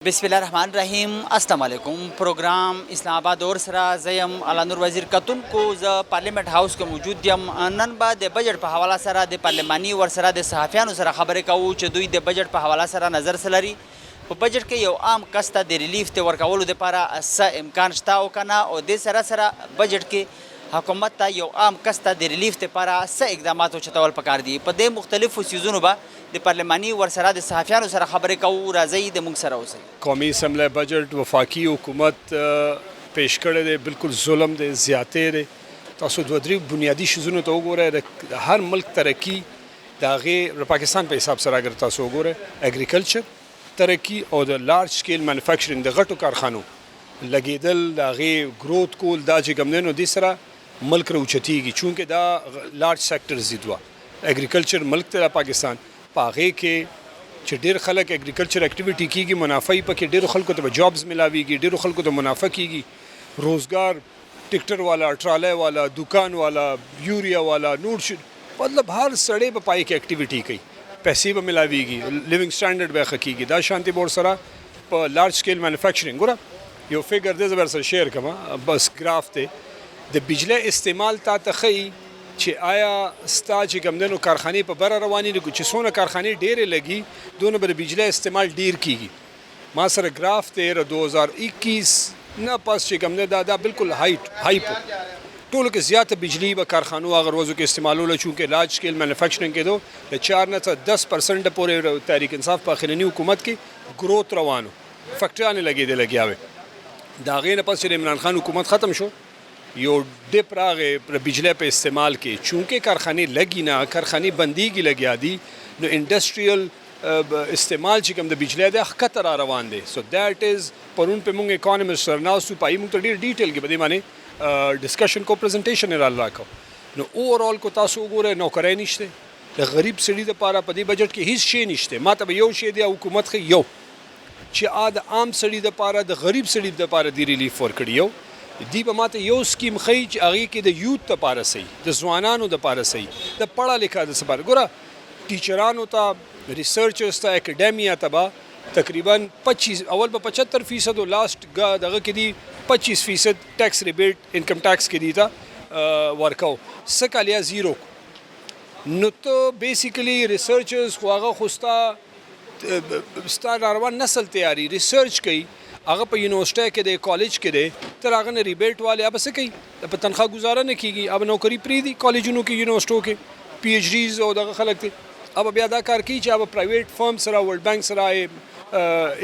بسم الله الرحمن الرحیم. السلام علیکم. پروګرام اسلام آباد اور سره زیم علانور وزیر کتونکو ز پارلیمنت هاوس کې موجود یم. نن به د بجټ په حواله سره د پارلماني ور سره د صحافیانو سره خبرې کوو چې دوی د بجټ په حواله سره نظر سلري. په بجټ کې یو عام کس ته د ریلیف ته ورکولو لپاره څه امکان شته او کنه، او د سره بجټ کې حکومت ته یو عام کس ته د ریلیف لپاره څه اقدامات چتول پکار دي. په دې مختلفو سیزونو به د پارلماني ور سره د صحافیانو سره خبرې کوو. راځي د موږ سره اوسئ. قومی اسمبلی بجٹ وفاقی حکومت پیش کړی دی، بالکل ظلم دی، زیاتې دی. تاسو دوه درې بنیادي شیزونو ته وګورئ. د هر ملک ترقي د هغې د پاکستان په حساب سره اگر تاسو وګورئ، اګریکلچر ترقي او د لارج سکیل مینوفیکچرینګ د غټو کارخانو لګېدل، د هغې گروت کول، دا چې کوم دی نو دې سره ملک راوچتېږي. چونکې دا لارج سیکټرز دي. دوه اګریکلچر ملک ته پاکستان په هغې کې چې ډېر خلک اګریکلچر اکټیویټي کېږي، منافع یې پکې ډېرو خلکو ته به جابز ملاویږي، ډېرو خلکو ته منافع کېږي، روزګار، ټکټر والا، ټرالی والا، دکان والا، یوریا والا، نور مطلب هر سړی به پای کې اکټیویټي کوي، پیسې به ملاویږي، لیوینګ سټانډرډ به ښه کېږي. دا شانتې به ورسره په لارج سکیل مینوفیکچرینګ. ګوره یو فګر دی، زه به ورسره شیر کوم، بس ګراف دی د بجلی استعمال تا ته ښیي چې آیا ستا چې کوم دی نو کارخانې په بره روانې دي. چې څونه کارخانې ډېرې لګي دونه به د بجلی استعمال ډېر کېږي. ما سره ګراف دی 2021 نه پس چې کوم دی دا بالکل هائی ټولو کې زیاته بجلی به کارخانو هغه ورځو کې استعمالوله، چونکې لارج سکیل مینوفیکچرینګ کېدو د 4 نه 10% پورې تحریک انصاف په اخرني حکومت کې گروت روانو، فیکټریانې لګېدې. د هغې نه پس چې د عمران خان حکومت ختم شو، یو ډپ راغې پر بجلی په استعمال کې. چونکې کارخانې لګي نه، کارخانې بندیږي لګیا دي، نو انډسټریل استعمال چې کوم د بجلی دی ښکته را روان دی. سو دیٹ از پرون په موږ اکانومیسټ سره ناستو، پایي موږ ته ډېر ډیټیل کې په دې باندې ډسکشن کو، پریزنټیشن یې راکړو. نو اوورال کو تاسو وګورئ، نوکرۍ نشته د غریب سړي دپاره په دې بجټ کې هیڅ شی نشته. ما ته به یو شی دی حکومت ښیي، یو چې د عام سړي دپاره، د غریب سړي دپاره دی ریلیف ورکړي. یو دی به ماته یو سکیم ښیي چې هغې کې د یوت دپاره صحیح، د ځوانانو دپاره صحیح، د پړه لیکه د څه پاره. ګوره ټیچرانو ته، ریسرچرز ته، اکیډیمیا ته به تقریبا 25 اول به 75% او لاست دغه کې دي 25% ټیکس ریبیټ انکم ټیکس کې دي ته ورکو. څه کالیا زیرو. نو ته بیسیکلی ریسرچرز خو هغه خو ستا راروان نسل تیاری ریسرچ کوي، هغه په یونیورسټۍ کې دی، کالج کې دی، تر هغه نه ریبیټ والے اب څه کوي، په تنخواه گزاره نه کېږي، اب نوکري پرېږدي کالجونو کې، یونیورسټو کې پی ایچ ډیز او دغه خلک دي. اب بیا دا کار کوي چې اب پرایویټ فرم سره، ورلډ بانک سره،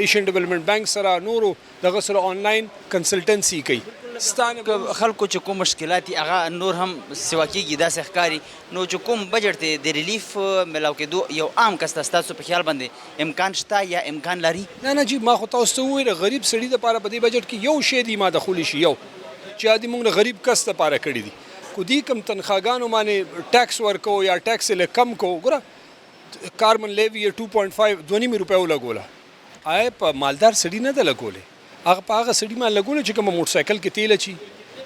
ایشین ډیولپمنٹ بانک سره، نورو دغه سره آنلاین کنسلټنسي کوي. خلکو چې کوم مشکلات هغه نور هم سوا کېږي داسې ښکاري. نو چې کوم بجټ دی د ریلیف ملاو کېدو یو عام کس ته ستاسو په خیال باندې امکان شته یا امکان لري؟ نه جی، ما خو تاسو ته وویل غریب سړي دپاره په دې بجټ کې یو شی دی ما دخولی شي، یو چې دې موږ د غریب کس دپاره کړي دي. کو دې کوم تنخواګانو باندې ټیکس ورکو یا ټیکس یې کم کو. ګوره کاربن لیوي 2.5 2.5 روپۍ ولګوله، آیا په مالدار سړي نه ده لګولې، هغه په هغه سړي باندې لګوله چې کوم موټر سایکل کې تیل اچي،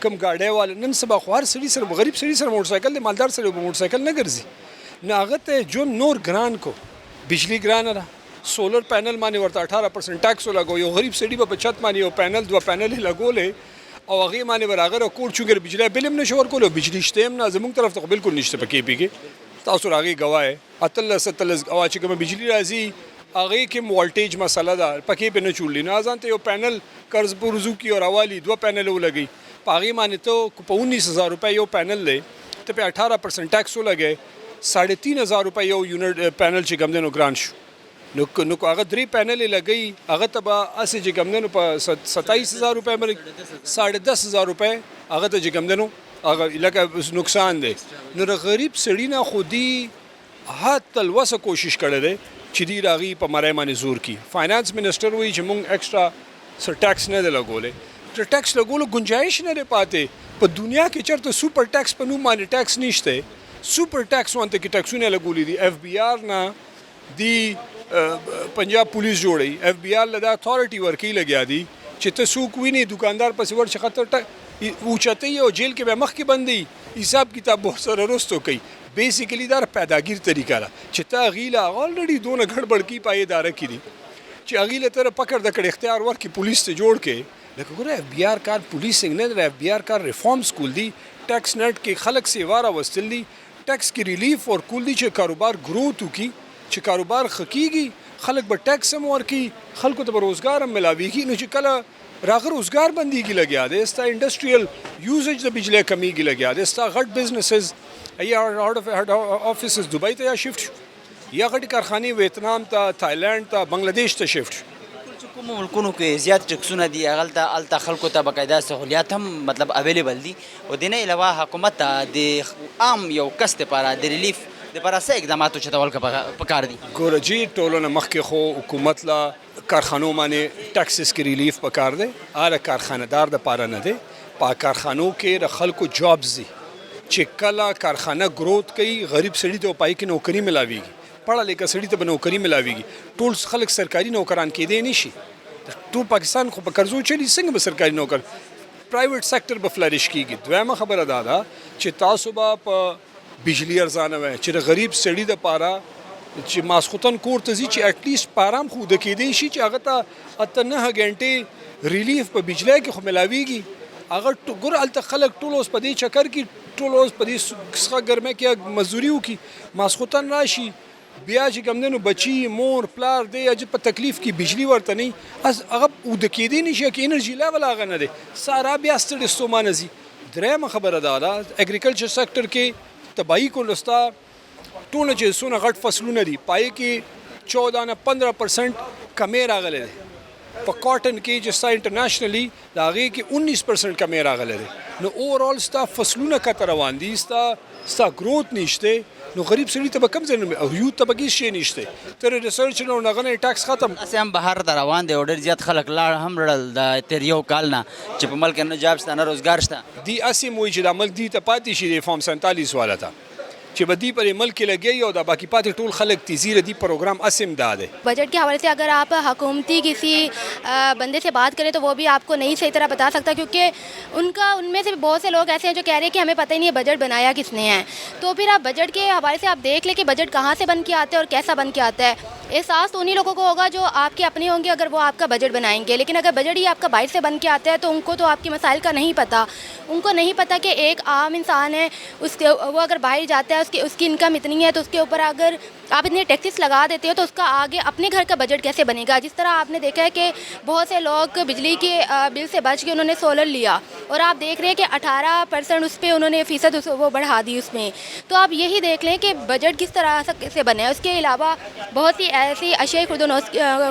کوم گاډی والا. نن سبا خو هر سړي سره، غریب سړي سره موټر سایکل دی، مالدار سړی به موټر سایکل نه ګرځي. نو هغه ته ژوند نور ګران کو، بجلی ګرانه ده، سولر پینل باندې ورته 18% ټیکس ولګو. یو غریب سړي به په چت باندې یو پینل، دوه پینل یې لګولې او هغې باندې به هغه راکوړ، چونکې بجلی بل هم نشي ورکولی او بجلی شته هم نه. زموږ طرف ته خو بالکل نشته په کې پي کې، تاسو هغې ګواه یې 18 او چې کومه بجلی راځي هغې کې والټیج مسله ده، پکې پې نه چولي. نو ځان ته یو پینل قرض پرزو کي او راوالي، دوه پینل ولګوي، په هغې باندې ته په 19,000 روپۍ یو پینل دی، ته پې 18% ټیکس ولګوې، 3,500 روپۍ یو یونټ پینل چې کوم دی نو ګران شو. نو هغه 3 پینل یې لګوي، هغه ته به هسې چې کوم دی نو په 27,000 روپۍ باندې 10,500 روپۍ هغه ته چې کوم دی نو هغه لکه نقصان دی. نو د غریب سړي نه خو دې حد تلوسه کوشش کړی دی چې دی راغي په مری باندې زور کی. فاینانس منسټر وایي چې موږ ایکسټرا سر ټیکس نه دی لګولی. د ټیکس لګولو گنجایش نه دی پاتې. په دنیا کې چېرته سوپر ټیکس په نوم باندې ټیکس نشته. سوپر ټیکس وانته کې ټیکسونه لګولي دي. اف بی آر نه دی پنجاب پولیس جوړوي، اف بی آر له دا اتھارټي ورکوي لګیا دي چې ته څوک ویني دکاندار پسې ورشي خطر اوچتوي او جیل کې به مخکې بندوي، حساب کتاب به ورسره رستو کوي. بیسیکلی دا پیداګیر طریقه ده چې تا غیله آلریډي دونه ګډوډ کی پایداره کړي چې هغې له تره پکړ د کړ اختیار ورکړي پولیس ته جوړ کې لکه ګوره اف بي آر کار پولیسنګ نه دی اف بي آر کار ریفارم سکول دی ټیکس نیټ کې خلک سیوا راوستل دي ټیکس کې ریلیف ورکول دي چې کاروبار گروت وکړي چې کاروبار ښه کېږي خلک به ټیکس هم ورکړي خلکو ته به روزګار هم ملاویږي نو چې کله راغه روزګار بندیږي لګیا دی ستا انډسټریل یوزیج د بجلی کمیږي لګیا دی ستا غټ بزنسز یا هیډ آفیسز دبئی ته یا شفټ شو یا غټې کارخانې ویتنام ته تایلینډ ته بنگلادیش ته شفټ شو کومو ملکونو کې زیات ټکسونه دي هغلته خلکو ته باقاعده سہولیات هم مطلب اویلیبل دي او د نه علاوه حکومت ته د عام یو کس لپاره د ریلیف لپاره څه اقدامات چتول پکار دي ګوره جی ټولو نه مخکې خو حکومت لا کارخانو باندې ټیکسز کې ریلیف پکار دی هر کارخانهدار د پاره نه دی په کارخانو کې د خلکو جابز دي چې کله کارخانه گروت کوي غریب سړي ته پای کې نوکری ملاویږي پړه لیکه سړي ته به نوکری ملاویږي ټول خلک سرکاري نوکران کېدی نشي ټول پاکستان خو په قرضو چلی څنګه به سرکاري نوکر پرایویټ سیکټر به فلریش کیږي دویمه خبره دا ده چې تاسو به په بجلی ارزانه وای چې غریب سړي د پاره چې ماسختن کور ته ځي چې اټلیسټ پارام خو د کېدی شي چې هغه ته اته 9 غنټې ریلیف په بجلی کې خو ملاویږي هغه ګور الته خلک ټول اوس په دې چکر کې ټول اوس په دې څخه ګرمه کې مزدوري وکي ماسختن راشي بیا چې کوم دنو بچي مور پلار دی چې په تکلیف کې بجلی ورته نه اس هغه د کېدی نشي کې انرژي لیول هغه نه دی سارا بیا ستړي ستومانه زی درېمه خبره دا ده اګریکلچر سېکټر کې تباہی کولستا ټول چې سونه غټ فصلونه دي پای کې 14 نه 15% کمی راغله ده په کاټن کې چې ستا انټرنیشنلی دا هغې کې 19% کمی راغله ده نو اوورال ستا فصلونه کته روان دي ستا گروت نشته نو غریب سړي ته به کم ځای نه او یوت ته به هېڅ شی نشته تر ریسرچ نه هغه نه ټیکس ختم اسې هم بهر ته روان دی او ډېر زیات خلک لاړ هم لړل د تېر یو کال نه چې په ملک نه جاب شته نه روزګار شته دی اسې موي چې د عمل دی ته پاتې شي د فارم 47 والا ته چې بدی پر ملک کې لګي او د باقی پاتې ټول خلک تیزیر دی پروگرام اسم داده بجٹ کے حوالے سے اگر آپ حکومتی کسی بندے سے بات کریں تو وہ بھی آپ کو نہیں صحیح طرح بتا سکتا کیونکہ ان میں سے بہت سے لوگ ایسے ہیں جو کہہ رہے ہیں کہ ہمیں پتہ ہی نہیں ہے بجٹ بنایا کس نے ہے تو پھر آپ بجٹ کے حوالے سے آپ دیکھ لیں کہ بجٹ کہاں سے بن کے آتا ہے اور کیسا بن کے آتا ہے احساس تو انہیں لوگوں کو ہوگا جو آپ کے اپنے ہوں گے اگر وہ آپ کا بجٹ بنائیں گے لیکن اگر بجٹ ہی آپ کا باہر سے بن کے آتا ہے تو ان کو تو آپ کے مسائل کا نہیں پتہ ان کو نہیں پتہ کہ ایک عام انسان ہے وہ اگر باہر جاتا ہے اس کی انکم اتنی ہے تو اس کے اوپر اگر آپ اتنے ٹیکسز لگا دیتے ہو تو اس کا آگے اپنے گھر کا بجٹ کیسے بنے گا جس طرح آپ نے دیکھا ہے کہ بہت سے لوگ بجلی کے بل سے بچ کے انہوں نے سولر لیا اور آپ دیکھ رہے ہیں کہ 18% اس پہ انہوں نے فیصد وہ بڑھا دی اس میں تو آپ یہی دیکھ لیں کہ بجٹ کس طرح سے بنے اس کے علاوہ بہت سی ایسی اشیاء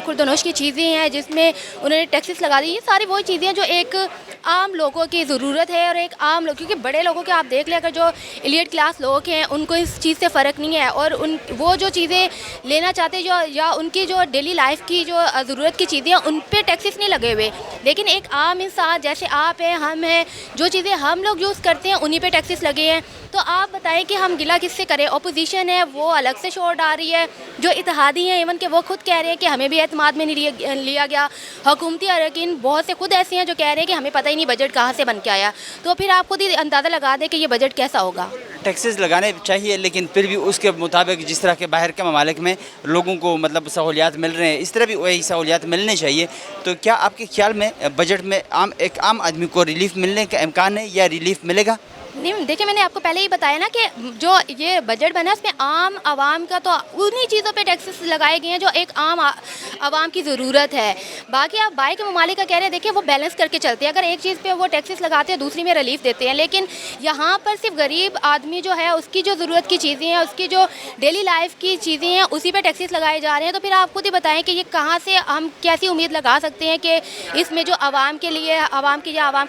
خوردونوش کی چیزیں ہیں جس میں انہوں نے ٹیکسز لگا دی یہ ساری وہی چیزیں جو ایک عام لوگوں کی ضرورت ہے اور ایک عام لوگ کیونکہ بڑے لوگوں کے آپ دیکھ لیں اگر جو ایلیٹ کلاس لوگ ہیں ان کو اس چیز سے فرق نہیں ہے اور وہ جو چیزیں لینا چاہتے ہیں یا ان کی جو ڈیلی لائف کی جو ضرورت کی چیزیں ہیں ان پہ ٹیکسز نہیں لگے ہوئے لیکن ایک عام انسان جیسے آپ ہیں ہم ہیں جو چیزیں ہم لوگ یوز کرتے ہیں انہی پہ ٹیکسز لگے ہیں تو آپ بتائیں کہ ہم گلہ کس سے کریں اپوزیشن ہے وہ الگ سے شور ڈال رہی ہے جو اتحادی ہیں ایون کہ وہ خود کہہ رہے ہیں کہ ہمیں بھی اعتماد میں نہیں لیا گیا حکومتی اراکین بہت سے خود ایسے ہیں جو کہہ رہے ہیں کہ ہمیں پتہ ہی نہیں بجٹ کہاں سے بن کے آیا تو پھر آپ خود ہی اندازہ لگا دیں کہ یہ بجٹ کیسا ہوگا ٹیکسز لگانے چاہیے لیکن پھر بھی اس کے مطابق جس طرح کے باہر کے ممالک میں لوگوں کو مطلب سہولیات مل رہے ہیں اس طرح بھی وہی سہولیات ملنے چاہیے تو کیا آپ کے خیال میں بجٹ میں ایک عام آدمی کو ریلیف ملنے کا امکان ہے یا ریلیف ملے گا نہیں دیکھیں میں نے آپ کو پہلے ہی بتایا نا کہ جو یہ بجٹ بنا ہے اس میں عام عوام کا تو انہی چیزوں پہ ٹیکسز لگائے گئے ہیں جو ایک عام عوام کی ضرورت ہے باقی آپ باہر کے ممالک کا کہہ رہے ہیں دیکھیں وہ بیلنس کر کے چلتے ہیں اگر ایک چیز پہ وہ ٹیکسز لگاتے ہیں دوسری میں ریلیف دیتے ہیں لیکن یہاں پر صرف غریب آدمی جو ہے اس کی جو ضرورت کی چیزیں ہیں اس کی جو ڈیلی لائف کی چیزیں ہیں اسی پہ ٹیکسز لگائے جا رہے ہیں تو پھر آپ خود ہی بتائیں کہ یہ کہاں سے ہم کیسی امید لگا سکتے ہیں کہ اس میں جو عوام کے لیے عوام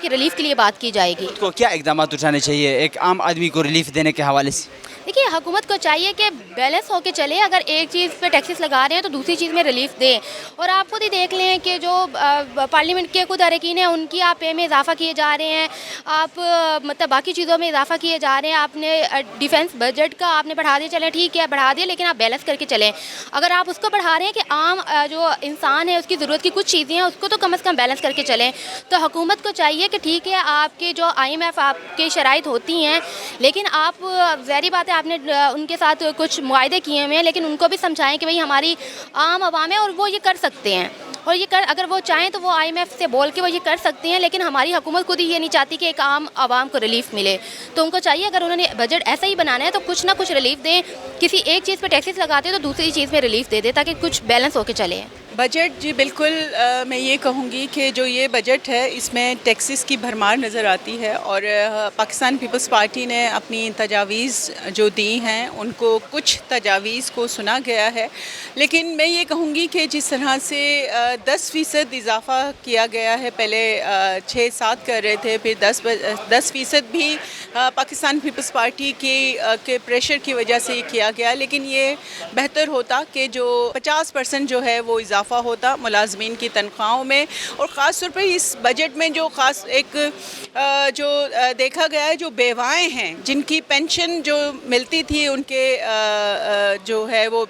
کی ریلیف کے لیے بات کی جائے گی تو کیا اقدامات اٹھانے چاہیے ایک عام آدمی کو ریلیف دینے کے حوالے سے دیکھیے حکومت کو چاہیے کہ بیلنس ہو کے چلے اگر ایک چیز پہ ٹیکسز لگا رہے ہیں تو دوسری چیز میں ریلیف دیں اور آپ خود ہی دیکھ لیں کہ جو پارلیمنٹ کے خود اراکین ہیں ان کی آپ پے میں اضافہ کیے جا رہے ہیں آپ مطلب باقی چیزوں میں اضافہ کیے جا رہے ہیں آپ نے ڈیفینس بجٹ کا آپ نے بڑھا دیا چلیں ٹھیک ہے بڑھا دیا لیکن آپ بیلنس کر کے چلیں اگر آپ اس کو بڑھا رہے ہیں کہ عام جو انسان ہے اس کی ضرورت کی کچھ چیزیں ہیں اس کو تو کم از کم بیلنس کر کے چلیں تو حکومت کو چاہیے کہ ٹھیک ہے آپ کے جو IMF آپ کی شرائط ہوتی ہیں لیکن آپ ظاہری بات ہے آپ نے ان کے ساتھ کچھ معاہدے کیے ہوئے ہیں، لیکن ان کو بھی سمجھائیں کہ بھئی ہماری عام عوام ہے اور وہ یہ کر سکتے ہیں، اور اگر وہ چاہیں تو وہ IMF سے بول کے وہ یہ کر سکتے ہیں، لیکن ہماری حکومت خود ہی یہ نہیں چاہتی کہ ایک عام عوام کو ریلیف ملے. تو ان کو چاہیے اگر انہوں نے بجٹ ایسا ہی بنانا ہے تو کچھ نہ کچھ ریلیف دیں. کسی ایک چیز پہ ٹیکسز لگاتے ہیں تو دوسری چیز میں ریلیف دے دیں تاکہ کچھ بیلنس ہو کے چلے. بجٹ جی بالکل میں یہ کہوں گی کہ جو یہ بجٹ ہے اس میں ٹیکسز کی بھرمار نظر آتی ہے، اور پاکستان پیپلز پارٹی نے اپنی تجاویز جو دی ہیں ان کو کچھ تجاویز کو سنا گیا ہے، لیکن میں یہ کہوں گی کہ جس طرح سے 10% اضافہ کیا گیا ہے، پہلے 6-7 کر رہے تھے، پھر 10% بھی پاکستان پیپلز پارٹی کے پریشر کی وجہ سے یہ کیا گیا، لیکن یہ بہتر ہوتا کہ جو 50% جو ہے وہ اضافہ ہوتا ملازمین کی تنخواہوں میں. اور خاص طور پہ اس بجٹ میں جو خاص ایک جو دیکھا گیا ہے، جو بیوائیں ہیں جن کی پینشن جو ملتی تھی ان کے جو ہے وہ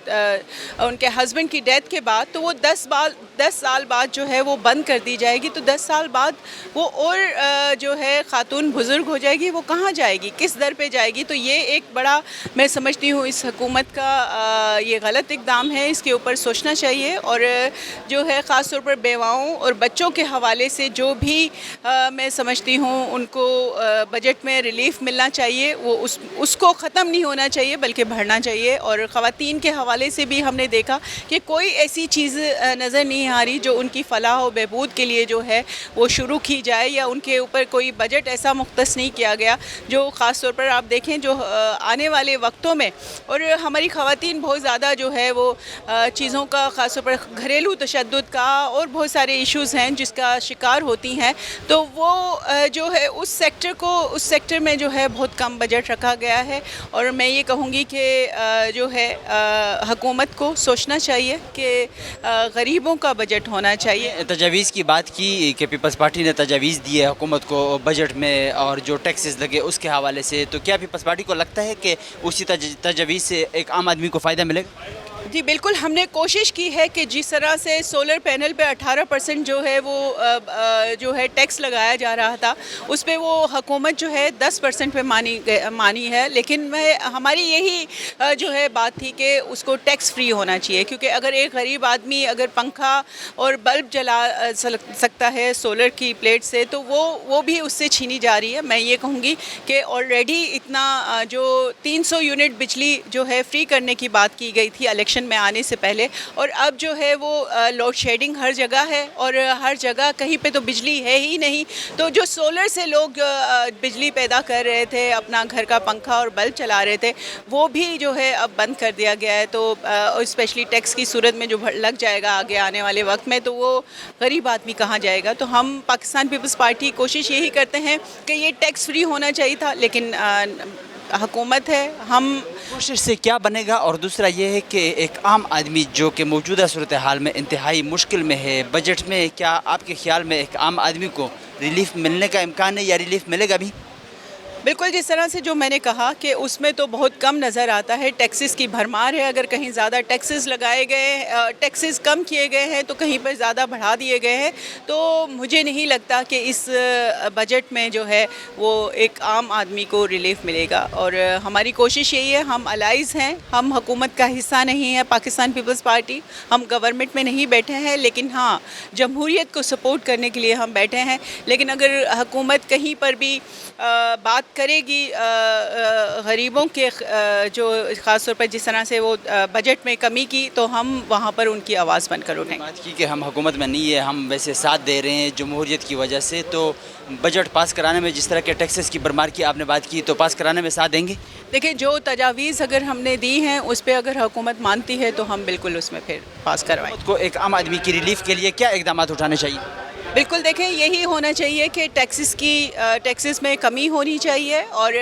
ان کے ہسبینڈ کی ڈیتھ کے بعد، تو وہ 10 سال بعد جو ہے وہ بند کر دی جائے گی. تو 10 سال بعد وہ اور جو ہے خاتون بزرگ ہو جائے گی، وہ کہاں جائے گی، کس در پہ جائے گی. تو یہ ایک بڑا میں سمجھتی ہوں اس حکومت کا یہ غلط اقدام ہے، اس کے اوپر سوچنا چاہیے. اور جو ہے خاص طور پر بیواؤں اور بچوں کے حوالے سے جو بھی میں سمجھتی ہوں ان کو بجٹ میں ریلیف ملنا چاہیے، وہ اس کو ختم نہیں ہونا چاہیے بلکہ بڑھنا چاہیے. اور خواتین کے حوالے سے بھی ہم نے دیکھا کہ کوئی ایسی چیز نظر نہیں آ رہی جو ان کی فلاح و بہبود کے لیے جو ہے وہ شروع کی جائے، یا ان کے اوپر کوئی بجٹ ایسا مختص نہیں کیا گیا جو خاص طور پر آپ دیکھیں جو آنے والے وقتوں میں. اور ہماری خواتین بہت زیادہ جو ہے وہ چیزوں کا خاص طور پر گھریلو تشدد کا اور بہت سارے ایشوز ہیں جس کا شکار ہوتی ہیں. تو وہ جو ہے اس سیکٹر میں جو ہے بہت کم بجٹ رکھا گیا ہے. اور میں یہ کہوں گی کہ جو ہے حکومت کو سوچنا چاہیے کہ غریبوں کا بجٹ ہونا چاہیے. تجاویز کی بات کی کہ پیپلز پارٹی نے تجاویز دی ہے حکومت کو بجٹ میں اور جو ٹیکسز لگے اس کے حوالے سے، تو کیا پیپلز پارٹی کو لگتا ہے کہ اسی تجاویز سے ایک عام آدمی کو فائدہ ملے گا؟ جی بالکل، ہم نے کوشش کی ہے کہ جس طرح سے سولر پینل پہ 18% جو ہے وہ جو ہے ٹیکس لگایا جا رہا تھا، اس پہ وہ حکومت جو ہے 10% پہ مانی ہے. لیکن ہماری یہی جو ہے بات تھی کہ اس کو ٹیکس فری ہونا چاہیے، کیونکہ اگر ایک غریب آدمی اگر پنکھا اور بلب جلا سکتا ہے سولر کی پلیٹ سے، تو وہ بھی اس سے چھینی جا رہی ہے. میں یہ کہوں گی کہ آلریڈی اتنا جو 300 یونٹ بجلی جو ہے فری کرنے کی بات کی گئی تھی الیکشن میں آنے سے پہلے، اور اب جو ہے وہ لوڈ شیڈنگ ہر جگہ ہے اور ہر جگہ کہیں پہ تو بجلی ہے ہی نہیں. تو جو سولر سے لوگ بجلی پیدا کر رہے تھے، اپنا گھر کا پنکھا اور بلب چلا رہے تھے، وہ بھی جو ہے اب بند کر دیا گیا ہے. تو اسپیشلی ٹیکس کی صورت میں جو لگ جائے گا آگے آنے والے وقت میں، تو وہ غریب آدمی کہاں جائے گا. تو ہم پاکستان پیپلز پارٹی کوشش یہی کرتے ہیں کہ یہ ٹیکس فری ہونا چاہیے تھا، لیکن حکومت ہے، ہم کوشش سے کیا بنے گا. اور دوسرا یہ ہے کہ ایک عام آدمی جو کہ موجودہ صورتحال میں انتہائی مشکل میں ہے، بجٹ میں کیا آپ کے خیال میں ایک عام آدمی کو ریلیف ملنے کا امکان ہے یا ریلیف ملے گا بھی؟ بالکل، جس طرح سے جو میں نے کہا کہ اس میں تو بہت کم نظر آتا ہے، ٹیکسز کی بھرمار ہے. اگر کہیں زیادہ ٹیکسز لگائے گئے، ٹیکسز کم کیے گئے ہیں تو کہیں پر زیادہ بڑھا دیے گئے ہیں. تو مجھے نہیں لگتا کہ اس بجٹ میں جو ہے وہ ایک عام آدمی کو ریلیف ملے گا. اور ہماری کوشش یہی ہے، ہم الائز ہیں، ہم حکومت کا حصہ نہیں ہے پاکستان پیپلز پارٹی، ہم گورنمنٹ میں نہیں بیٹھے ہیں، لیکن ہاں جمہوریت کو سپورٹ کرنے کے لیے ہم بیٹھے ہیں. لیکن اگر حکومت کہیں پر بھی بات کرے گی غریبوں کے جو خاص طور پر جس طرح سے وہ بجٹ میں کمی کی، تو ہم وہاں پر ان کی آواز بن کر اٹھیں. بات کی کہ ہم حکومت میں نہیں ہے، ہم ویسے ساتھ دے رہے ہیں جمہوریت کی وجہ سے، تو بجٹ پاس کرانے میں جس طرح کے ٹیکسز کی بھرمار کی آپ نے بات کی، تو پاس کرانے میں ساتھ دیں گے؟ دیکھیں، جو تجاویز اگر ہم نے دی ہیں اس پہ اگر حکومت مانتی ہے تو ہم بالکل اس میں پھر پاس کروائیں. کو ایک عام آدمی کی ریلیف کے لیے کیا اقدامات اٹھانے چاہیے؟ بالکل، دیکھیں یہی ہونا چاہیے کہ ٹیکسز میں کمی ہونی چاہیے، اور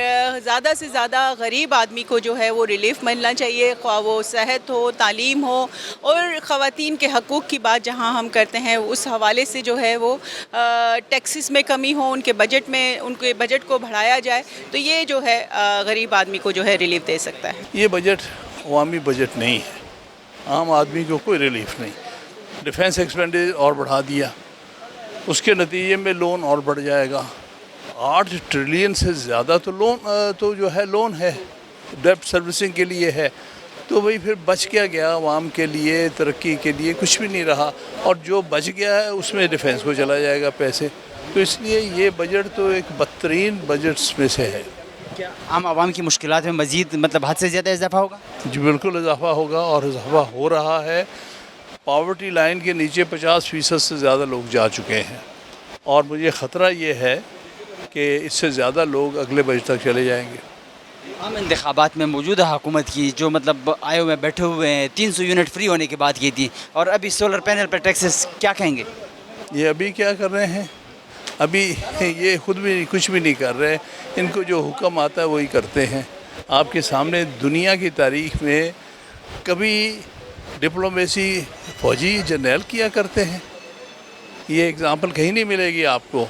زیادہ سے زیادہ غریب آدمی کو جو ہے وہ ریلیف ملنا چاہیے، خواہ وہ صحت ہو، تعلیم ہو، اور خواتین کے حقوق کی بات جہاں ہم کرتے ہیں اس حوالے سے جو ہے وہ ٹیکسز میں کمی ہو، ان کے بجٹ کو بڑھایا جائے، تو یہ جو ہے غریب آدمی کو جو ہے ریلیف دے سکتا ہے. یہ بجٹ عوامی بجٹ نہیں ہے، عام آدمی کو کوئی ریلیف نہیں. ڈیفینس ایکسپینڈیچر اور بڑھا دیا، اس کے نتیجے میں لون اور بڑھ جائے گا. 8 ٹریلین سے زیادہ تو لون ہے ڈیپٹ سروسنگ کے لیے ہے، تو وہی پھر بچ کیا گیا عوام کے لیے، ترقی کے لیے کچھ بھی نہیں رہا، اور جو بچ گیا ہے اس میں ڈیفینس کو چلا جائے گا پیسے. تو اس لیے یہ بجٹ تو ایک بدترین بجٹس میں سے ہے. کیا عام عوام کی مشکلات میں مزید مطلب حد سے زیادہ اضافہ ہوگا؟ جی بالکل اضافہ ہوگا، اور اضافہ ہو رہا ہے. پاورٹی لائن کے نیچے 50% سے زیادہ لوگ جا چکے ہیں، اور مجھے خطرہ یہ ہے کہ اس سے زیادہ لوگ اگلے بجٹ تک چلے جائیں گے. عام انتخابات میں موجودہ حکومت کی جو مطلب آئے ہوئے بیٹھے ہوئے ہیں 300 یونٹ فری ہونے کی بات کی تھی، اور ابھی سولر پینل پر ٹیکسز، کیا کہیں گے؟ یہ ابھی کیا کر رہے ہیں؟ ابھی یہ خود بھی کچھ بھی نہیں کر رہے. ان کو جو حکم آتا ہے وہی کرتے ہیں. آپ کے سامنے دنیا کی تاریخ میں کبھی ڈپلومیسی فوجی جرنیل کیا کرتے ہیں؟ یہ ایگزامپل کہیں نہیں ملے گی آپ کو.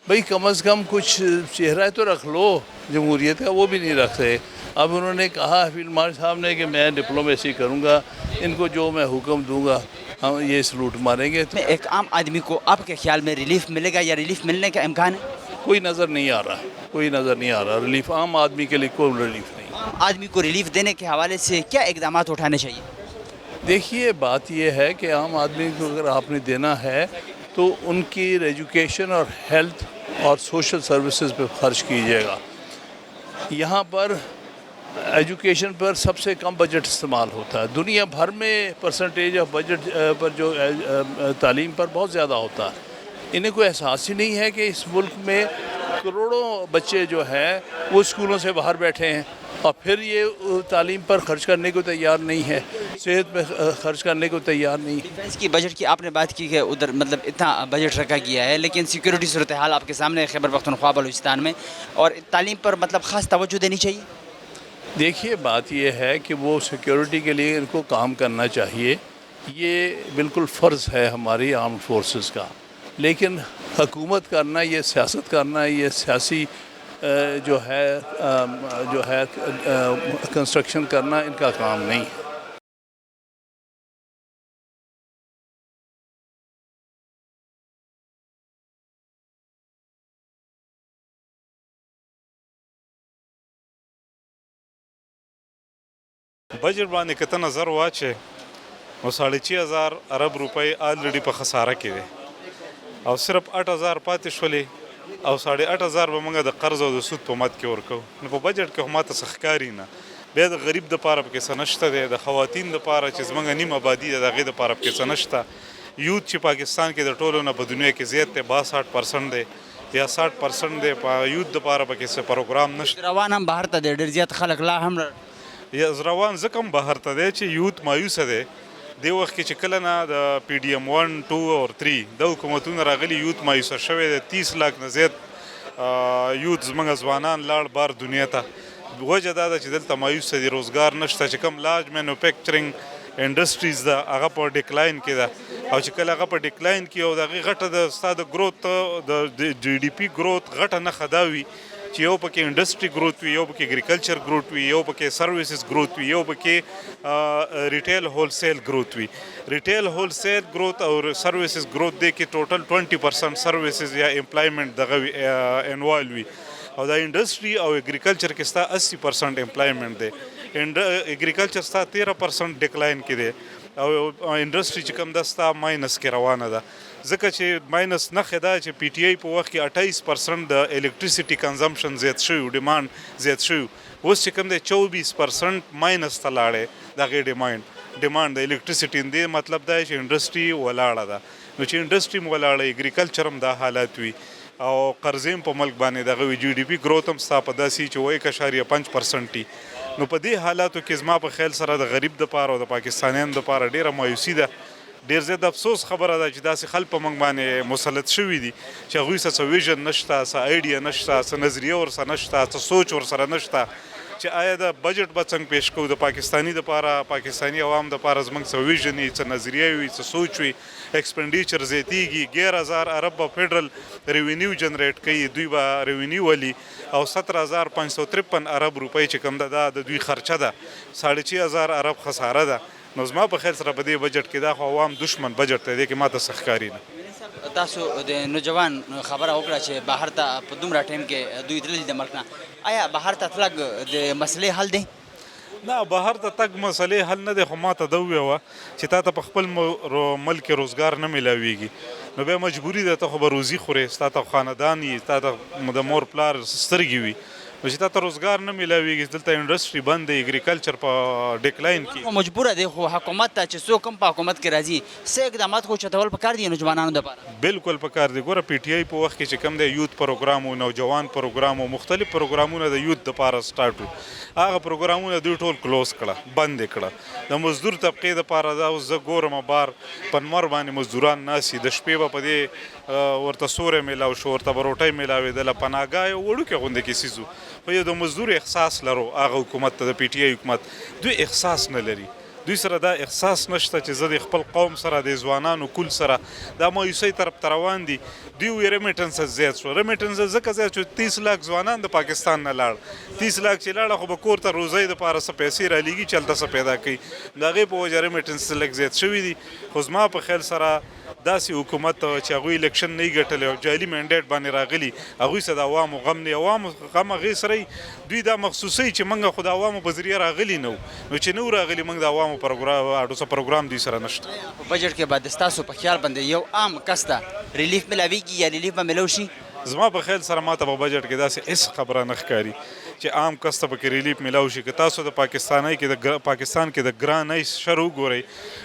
بھئی کم از کم کچھ چہرہ تو رکھ لو جمہوریت کا، وہ بھی نہیں رکھ رہے. اب انہوں نے کہا فیلڈ مارشل صاحب نے کہ میں ڈپلومیسی کروں گا، ان کو جو میں حکم دوں گا ہم یہ سلوٹ ماریں گے. میں ایک عام آدمی کو آپ کے خیال میں ریلیف ملے گا یا ریلیف ملنے کا امکان ہے؟ کوئی نظر نہیں آ رہا، کوئی نظر نہیں آ رہا. ریلیف عام آدمی کے لیے کوئی ریلیف نہیں. عام آدمی کو ریلیف دینے کے حوالے سے کیا اقدامات اٹھانے چاہیے؟ دیکھیے بات یہ ہے کہ عام آدمی کو اگر آپ نے دینا ہے تو ان کی ایجوکیشن اور ہیلتھ اور سوشل سروسز پہ خرچ کیجیے گا. یہاں پر ایجوکیشن پر سب سے کم بجٹ استعمال ہوتا ہے. دنیا بھر میں پرسنٹیج آف بجٹ پر جو تعلیم پر بہت زیادہ ہوتا ہے. انہیں کوئی احساس ہی نہیں ہے کہ اس ملک میں کروڑوں بچے جو ہیں وہ اسکولوں سے باہر بیٹھے ہیں، اور پھر یہ تعلیم پر خرچ کرنے کو تیار نہیں ہے، صحت پہ خرچ کرنے کو تیار نہیں ہے. ڈیفینس کی بجٹ کی آپ نے بات کی کہ ادھر مطلب اتنا بجٹ رکھا گیا ہے، لیکن سیکیورٹی صورتحال آپ کے سامنے ہے خیبر پختونخوا بلوچستان میں، اور تعلیم پر مطلب خاص توجہ دینی چاہیے. دیکھیے بات یہ ہے کہ وہ سیکیورٹی کے لیے ان کو کام کرنا چاہیے، یہ بالکل فرض ہے ہماری آرم فورسز کا. لیکن حکومت کرنا، یہ سیاست کرنا، یہ سیاسی جو ہے کنسٹرکشن کرنا ان کا کام نہیں ہے. بجٹ باندې که ته نظر واچې نو 6,500 ارب روپۍ آلریډي په خساره کې دی، او صرف 8,000 پاتې شولې، او 8,500 به موږ د قرض او د سود په مد کې ورکوو. نو په بجټ کې خو ماته څه ښکاري نه. بیا د غریب دپاره پکې څه نشته دی، د خواتین دپاره چې زموږ نیم آبادي ده د هغې دپاره پکې څه نشته. یوت چې پاکستان کې د ټولو نه په دنیا کې زیات دی، 62% دی یا 60% دی. په یوت دپاره پکې څه پروګرام نشته. روان هم بهر ته دی، ډېر زیات خلک لا هم یا روان ځکه هم بهر ته دی چې یوت مایوسه دی. دې وخت کې چې کله نه د پی ډي ایم 1 2 او 3 د حکومتونه راغلي، یوت مایوسه شوی دی. 30 لاک نه زیات یوت زموږ ځوانان لاړ بار دنیا ته. وجه دا ده چې دلته مایوسه دي، روزګار نشته. چې کوم لارج مینوفیکچرینګ انډسټریز ده هغه په ډیکلاین کې ده، او چې کله هغه په ډیکلاین کې او د هغې غټه د ستا د گروت د جی ډي پي گروت غټه نښه دا وي چې یو پکې انډسټري گروت وي، یو پکې اګریکلچر گروت وي، یو پکې سروسز گروت وي، یو پکې ریټیل هول سیل گروت وي. ریټیل هول سیل گروت او سروسز گروت دی کې ټوټل 20% سروسز یا امپلایمنٹ دغه انوالو وي، او دا انډسټري او اګریکلچر کې ستا 80% امپلایمنٹ دی. اګریکلچر ستا 13% ډیکلاین کې دی، او انډسټري چې کوم ده ستا ماینس کې روانه ده. ځکه چې ماینس نښې دا چې پی ټي آی په وخت کې 28% د الکتریسټي کنزمپشن زیات شوی، ډیمانډ زیات شوی. اوس چې کوم دی 24% ماینس ته لاړی د هغې ډیمانډ د الکتریسټي. دې مطلب دا چې انډسټري ولاړه ده. نو چې انډسټري م ولاړه، اګریکلچر هم دا حالات وي، او قرضې هم په ملک باندې دغه وي. جی ډي پي گروت هم ستا په داسې چې 1.5% وي. نو په دې حالاتو کې زما په خیال سره د غریب دپاره او د پاکستانیانو دپاره ډېره مایوسي ده. ډېر زیات افسوس خبره ده چې داسې خلک په موږ باندې مسلط شوي دي چې هغوی سره څه ویژن نشته، څه آیډیا نشته، څه نظریه ورسره نشته، څه سوچ ورسره نشته چې آیا د بجټ به څنګه پیش کوو، د پاکستاني دپاره، پاکستاني عوام دپاره زموږ څه ویژن وي، څه نظریه وي، څه سوچ وي. ایکسپنډیچر زیاتیږي، 11,000 ارب به فیډرل ریونیو جنریټ کوي، دوی به ریونیو ولي، او 17,553 ارب روپۍ چې کوم ده دا د دوی خرچه ده. 6,500 ارب خساره ده. نو زما په خیال سره په دې بجټ کې دا خو عوام دشمن بجټ دی کې ماته سخکاری نه. تاسو د نوجوان خبره وکړه چې بهر ته په دومره ټایم کې دوی تللي د ملک نه، آیا بهر ته تلل د مسلې حل دی؟ نه، بهر ته تګ مسلې حل نه دی، خو ما ته دا وویوه چې تا ته په خپل ملک کې روزګار نه میلاویږي نو بیا مجبوري ده، ته خو به روزي خورې، ستا ته خاندان یي، ستا ته د مور پلار سترګې وي، نو چې تا ته روزګار نه میلاویږي، دلته انډسټري بند دی، اګریکلچر په ډیکلاین کې مجبوره دی. خو حکومت ته چې څوک هم په حکومت کې راځي څه اقدامات خو چتول پکار دي نوجوانانو دپاره؟ بالکل پکار دی. ګوره پی ټی آی په وخت کې چې کوم دی یوت پروګرام او نوجوان پروګرام او مختلف پروګرامونه د یوت دپاره سټارټ وو، هغه پروګرامونه دوی ټول کلوز کړه، بند یې کړه. د مزدور طبقې دپاره دا اوس زه ګورم بار په نمر باندې مزدوران ناست دي، د شپې به په دې ورته سوری میلاو شو، ورته به روټۍ میلاوېدله، پناهګاه یې وړوکی غوندې کې څیز و، خو یو د مزدور احساس لرو. هغه حکومت ته د پی ټی آی حکومت دوی احساس نه لري، دوی سره دا احساس نشته چې زه د خپل قوم سره د ځوانانو کل سره دا مایوسۍ طرف ته روان دي. دوی وایي ریمیټنس زیات شو، ریمیټنس ځکه زیات شو 30 لاک ځوانان د پاکستان نه لاړ، 30 لاک چې لاړه خو به کور ته روزۍ دپاره څه پیسې رالیږي چې هلته څه پیدا کوي، د هغې په وجه ریمیټنس لږ زیات شوي دي. خو زما په خیال سره داسې حکومت چې هغوی الیکشن نه یي ګټلی او جعلي منډیټ باندې راغلي، هغوی سره د عوامو غم نه، عوامو غم هغې سره دوی دا مخصوصوي چې موږ خو د عوامو په ذریعه راغلي نه وو، نو چې نه وو راغلي موږ د عوامو پروګرام دوی سره نشته. په بجټ کې به د ستاسو په خیال باندې یو عام کس ته ریلیف میلاویږي یا ریلیف به میلاو شي؟ زما په خیال سره ماته په بجټ کې داسې هېڅ خبره نه ښکاري چې عام کس ته پکې ریلیف میلاو شي. که تاسو د پاکستان کې د ګرانۍ شر وګورئ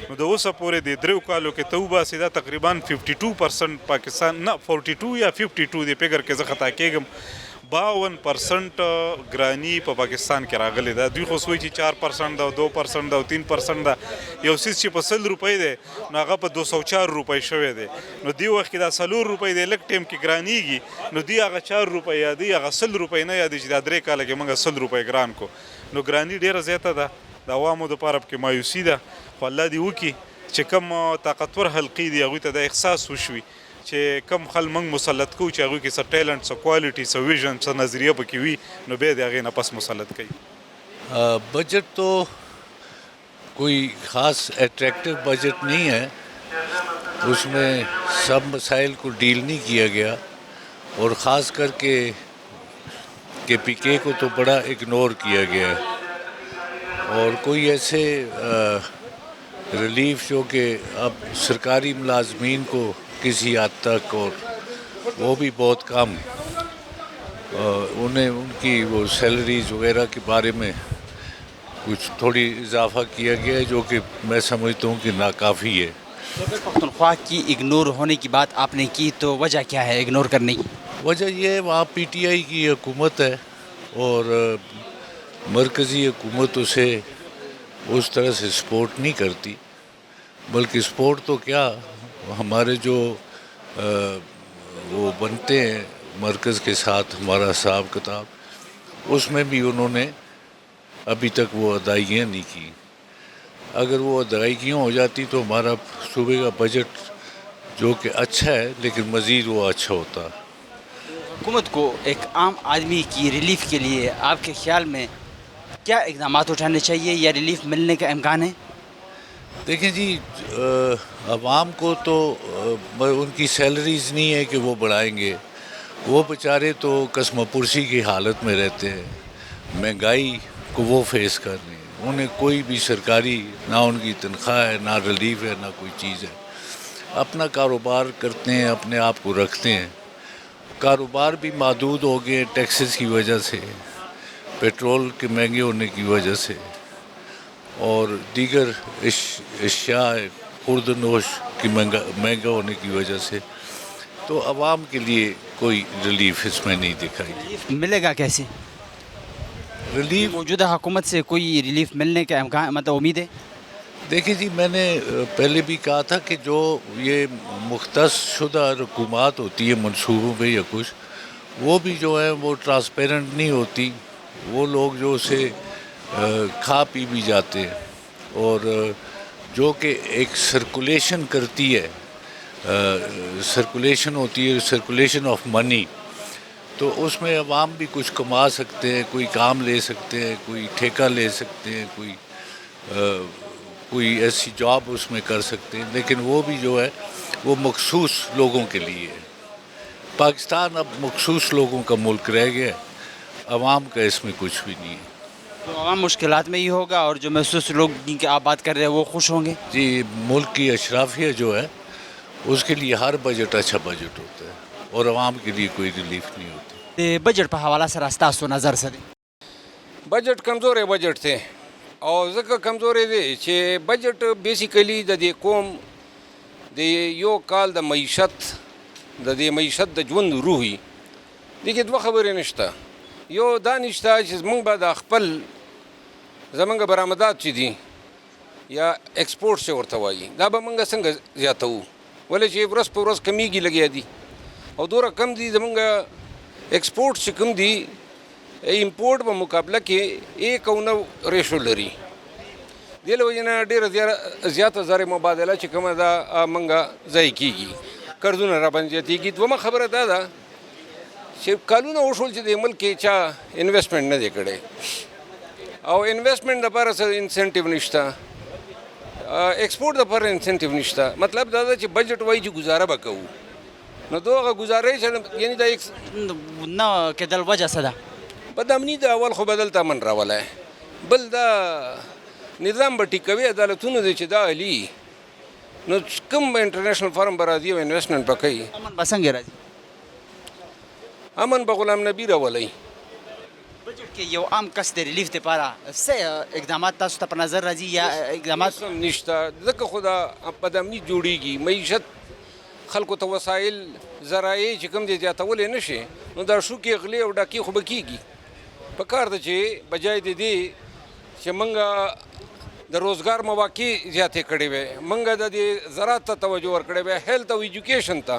نو د اوسه پورې د 3 کالو کې ته وباسي دا تقریبا 52% پاکستان نه 42 یا 52 د فګر کې زه خطا کېږم 52% ګرانی په پاکستان کې راغلی ده. دوی خو سوی چې 4% ده او 2% ده او 3% ده، یو څیز چې په 100 روپۍ دی نو هغه په 204 روپۍ شوی دی، نو دې وخت کې دا 4 روپۍ دی لږ ټایم کې ګرانیږي، نو دوی هغه 4 روپۍ یادوي، هغه 100 روپۍ نه یادوي چې دا 3 کاله کې موږ 100 روپۍ ګران کو، نو ګراني ډېره زیاته ده. د عوامو دپاره پکې مایوسي ده، خو الله دې وکړي چې کوم طاقتور حلقې دي هغوی ته دا احساس وشوي چې کم خل موږ مسلط کوو چې هغوی کې څه ټیلنټ، څه کوالټي، څه ویژن، څه نظریه پکې وي، نو بیا د هغې نه پس مسلط کوي. بجٹ تو کوئی خاص اٹریکٹیو بجٹ نہیں ہے، اس میں سب مسائل کو ڈیل نہیں کیا گیا، اور خاص کر کے پی کے کو تو بڑا اگنور کیا گیا ہے، اور کوئی ایسے ریلیف جو کہ اب سرکاری ملازمین کو کسی حد تک، اور وہ بھی بہت کم، انہیں ان کی وہ سیلریز وغیرہ کے بارے میں کچھ تھوڑی اضافہ کیا گیا ہے جو کہ میں سمجھتا ہوں کہ ناکافی ہے. پختونخوا کی اگنور ہونے کی بات آپ نے کی، تو وجہ کیا ہے اگنور کرنے کی؟ وجہ یہ ہے وہاں پی ٹی آئی کی حکومت ہے، اور مرکزی حکومت اسے اس طرح سے سپورٹ نہیں کرتی، بلکہ سپورٹ تو کیا ہمارے جو وہ بنتے ہیں مرکز کے ساتھ ہمارا حساب کتاب، اس میں بھی انہوں نے ابھی تک وہ ادائیگیاں نہیں کی. اگر وہ ادائیگیاں ہو جاتی تو ہمارا صوبے کا بجٹ جو کہ اچھا ہے لیکن مزید وہ اچھا ہوتا. حکومت کو ایک عام آدمی کی ریلیف کے لیے آپ کے خیال میں کیا اقدامات اٹھانے چاہیے یا ریلیف ملنے کا امکان ہے؟ دیکھیں جی، عوام کو تو ان کی سیلریز نہیں ہے کہ وہ بڑھائیں گے، وہ بیچارے تو قسم پرسی کی حالت میں رہتے ہیں، مہنگائی کو وہ فیس کر رہے ہیں، انہیں کوئی بھی سرکاری نہ ان کی تنخواہ ہے، نہ ریلیف ہے، نہ کوئی چیز ہے. اپنا کاروبار کرتے ہیں، اپنے آپ کو رکھتے ہیں. کاروبار بھی محدود ہو گئے ٹیکسز کی وجہ سے، پیٹرول کے مہنگے ہونے کی وجہ سے، اور دیگر اشیاء خوردنوش کی مہنگا ہونے کی وجہ سے. تو عوام کے لیے کوئی ریلیف اس میں نہیں دکھائی دی. ملے گا کیسے ریلیف؟ موجودہ حکومت سے کوئی ریلیف ملنے کا امکان مطلب امید ہے؟ دیکھیں جی، میں نے پہلے بھی کہا تھا کہ جو یہ مختص شدہ رقومات ہوتی ہے منصوبوں پہ یا کچھ، وہ بھی جو ہے وہ ٹرانسپیرنٹ نہیں ہوتی، وہ لوگ جو اسے کھا پی بھی جاتے ہیں، اور جو کہ ایک سرکولیشن کرتی ہے، سرکولیشن ہوتی ہے، سرکولیشن آف منی، تو اس میں عوام بھی کچھ کما سکتے ہیں، کوئی کام لے سکتے ہیں، کوئی ٹھیکہ لے سکتے ہیں، کوئی کوئی ایسی جاب اس میں کر سکتے ہیں، لیکن وہ بھی جو ہے وہ مخصوص لوگوں کے لیے ہے۔ پاکستان اب مخصوص لوگوں کا ملک رہ گیا ہے، عوام کا اس میں کچھ بھی نہیں ہے۔ تو عوام مشکلات میں ہی ہوگا اور جو محسوس لوگ جن کی آپ بات کر رہے ہیں وہ خوش ہوں گے؟ جی، ملک کی اشرافیہ جو ہے اس کے لیے ہر بجٹ اچھا بجٹ ہوتا ہے اور عوام کے لیے کوئی ریلیف نہیں ہوتی۔ د بجٹ په حواله سره ستاسو نظر څه دی؟ بجټ کمزورې بجټ دی او ځکه کمزورې دی چې بجټ بیسیکلی د دې قوم د یو کال د معیشت د ژوند روح وي، دې کې دوه خبرې نشته. یو دا نشته چې موږ به د خپل زمونږ برآمدات چې دي یا ایکسپورټ چې ورته وایي دا به موږ څنګه زیاتوو، ولې چې ورځ په ورځ کمیږي لګیا دي او دومره کم دي زمونږ ایکسپورټ چې کوم دي امپورټ په مقابله کې 1.9 ریشو لري. دې له وجې نه ډېره زیاته زر مبادله چې کومه ده موږ ضایع کېږي، قرضونه را باندې زیاتېږي. دویمه خبره دا ده چې کلونه وشول چې د ملک کې چا انویسټمنټ نه دی کړی او انویسټمنټ دپاره څه انسینټیو نشته، ایکسپورټ دپاره انسینټیو نشته. مطلب دا ده چې بجټ وایي چې ګزاره به کوو، نو دغه ګزارې چې یعنی دا نه کېدل وجه څه ده؟ بدامني د اول خو بدل ته من راولی، بل دا نظام به ټیکوي، عدالتونه دی چې دا علي نو کوم انټرنیشنل فارم به راځي او انویسټمنټ به کوي. امن به څنګه راځي؟ امن به غلام نبي راولی. بجټ کې یو عام کس د ریلیف لپاره څه اقدامات تاسو ته په نظر راځي یا اقدامات هم نشته، ځکه خو دا بدامني جوړیږي، معیشت خلکو ته وسایل ذرایع چې کوم دي زیاتولی نه شي، نو دا شوکې غلې او ډاکې خو به کېږي. په کار ده چې بجای د دې چې موږ د روزګار مواقع زیاتې کړې وې، موږ د دې زراعت ته توجه ورکړې وې، هیلث او ایجوکیشن ته